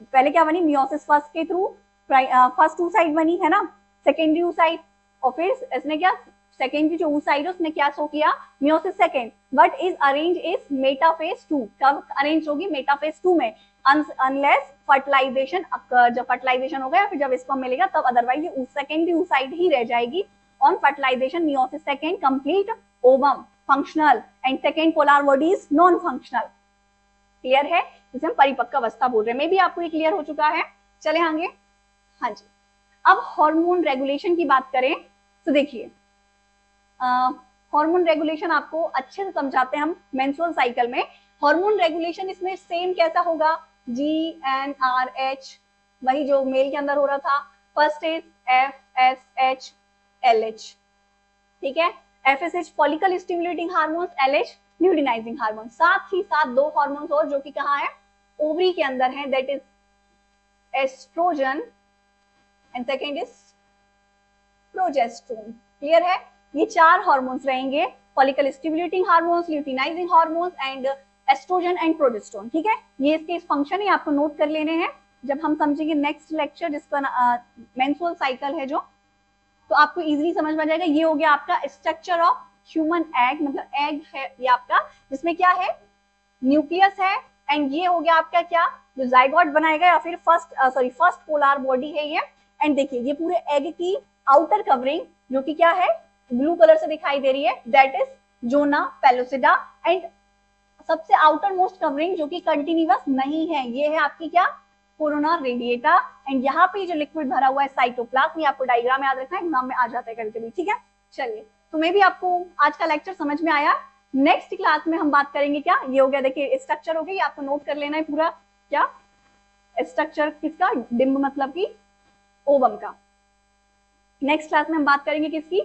Speaker 1: पहले क्या बनी, meiosis फर्स्ट के थ्रू फर्स्ट oocyte बनी, है ना, सेकेंडरी oocyte, और फिर इसने क्या, सेकेंडरी जो oocyte है उसने क्या शो किया, meiosis second, but is arrange is metaphase 2, कब अरेंज होगी, मेटाफेज 2 में, अनलेस फर्टिलाइजेशन अकर, जब फर्टिलाइजेशन हो गया फिर जब स्पर्म मिलेगा तब, अदरवाइज ये सेकेंडरी oocyte ही रह जाएगी। On fertilization meiosis second complete ovum functional and second polar body is non functional, clear है, जिसे हम परिपक्व अवस्था बोल रहे हैं। मे भी आपको ये क्लियर हो चुका है। चले आगे, हाँ जी। अब हार्मोन रेगुलेशन की बात करें तो देखिए, हार्मोन रेगुलेशन आपको अच्छे से समझाते हैं हम मेंस्ट्रुअल साइकिल में। हार्मोन रेगुलेशन इसमें सेम कैसा होगा, GnRH, वही जो मेल के अंदर हो रहा था। फर्स्ट इज FSH LH, ठीक है, FSH follicle stimulating hormones, LH luteinizing hormone, साथ ही साथ दो हार्मोन्स और जो कि कहाँ है, ओवरी के अंदर है, that is oestrogen and second is progesterone. Clear है? ये चार हार्मोन्स रहेंगे, follicle stimulating hormones, luteinizing hormones and oestrogen and progesterone. ठीक है, ये इसके फंक्शन है, आपको नोट कर लेने हैं जब हम समझेंगे नेक्स्ट लेक्चर जिसका मेंस्ट्रुअल साइकिल है जो, तो आपको इजीली समझ में आ जाएगा। ये हो गया आपका स्ट्रक्चर ऑफ ह्यूमन एग, मतलब एग है ये आपका, जिसमें क्या है, न्यूक्लियस है, एंड ये हो गया आपका क्या, जो जाइगोट बनाएगा या फिर फर्स्ट पोलर बॉडी है ये। एंड देखिए ये पूरे एग की आउटर कवरिंग जो कि क्या है, ब्लू कलर से दिखाई दे रही है, that is zona pellucida. And सबसे आउटर मोस्ट कवरिंग जो कि कंटिन्यूअस नहीं है, ये है आपकी क्या, कोरोना रेडिएटा। एंड यहाँ पे जो लिक्विड भरा हुआ है साइटोप्लाज्म, ये आपको डायग्राम याद रखना है, एग्जाम में आ जाता है कभी कभी। ठीक है, चलिए, तो मे भी आपको आज का लेक्चर समझ में आया। नेक्स्ट क्लास में हम बात करेंगे क्या, ये हो गया देखिए स्ट्रक्चर हो गया, आपको नोट कर लेना है पूरा, क्या स्ट्रक्चर किसका, डिम्ब मतलब की ओवम का। नेक्स्ट क्लास में हम बात करेंगे किसकी,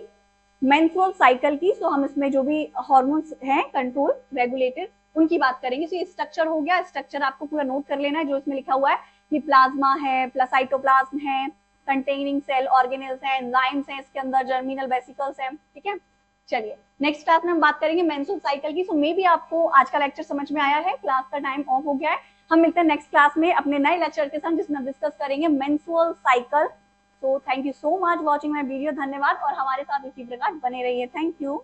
Speaker 1: मेंस्ट्रुअल साइकिल की। सो हम इसमें जो भी हार्मोन्स हैं कंट्रोल रेगुलेटेड उनकी बात करेंगे। सो ये स्ट्रक्चर हो गया, स्ट्रक्चर आपको पूरा नोट कर लेना है जो इसमें लिखा हुआ है कि प्लाज्मा है, साइटोप्लाज्म है, कंटेनिंग सेल ऑर्गेनेल्स हैं, एंजाइम्स हैं इसके अंदर, जर्मिनल वेसिकल्स हैं। ठीक है, चलिए नेक्स्ट क्लास में हम बात करेंगे मेंस्ट्रुअल साइकिल की। सो मे भी आपको आज का लेक्चर समझ में आया है, क्लास का टाइम ऑफ हो गया है। हम मिलते हैं नेक्स्ट क्लास में अपने नए लेक्चर के साथ जिसमें डिस्कस करेंगे menstrual cycle. So thank you so much watching my video, धन्यवाद, और हमारे साथ इसी प्रकार बने रहिए। Thank you.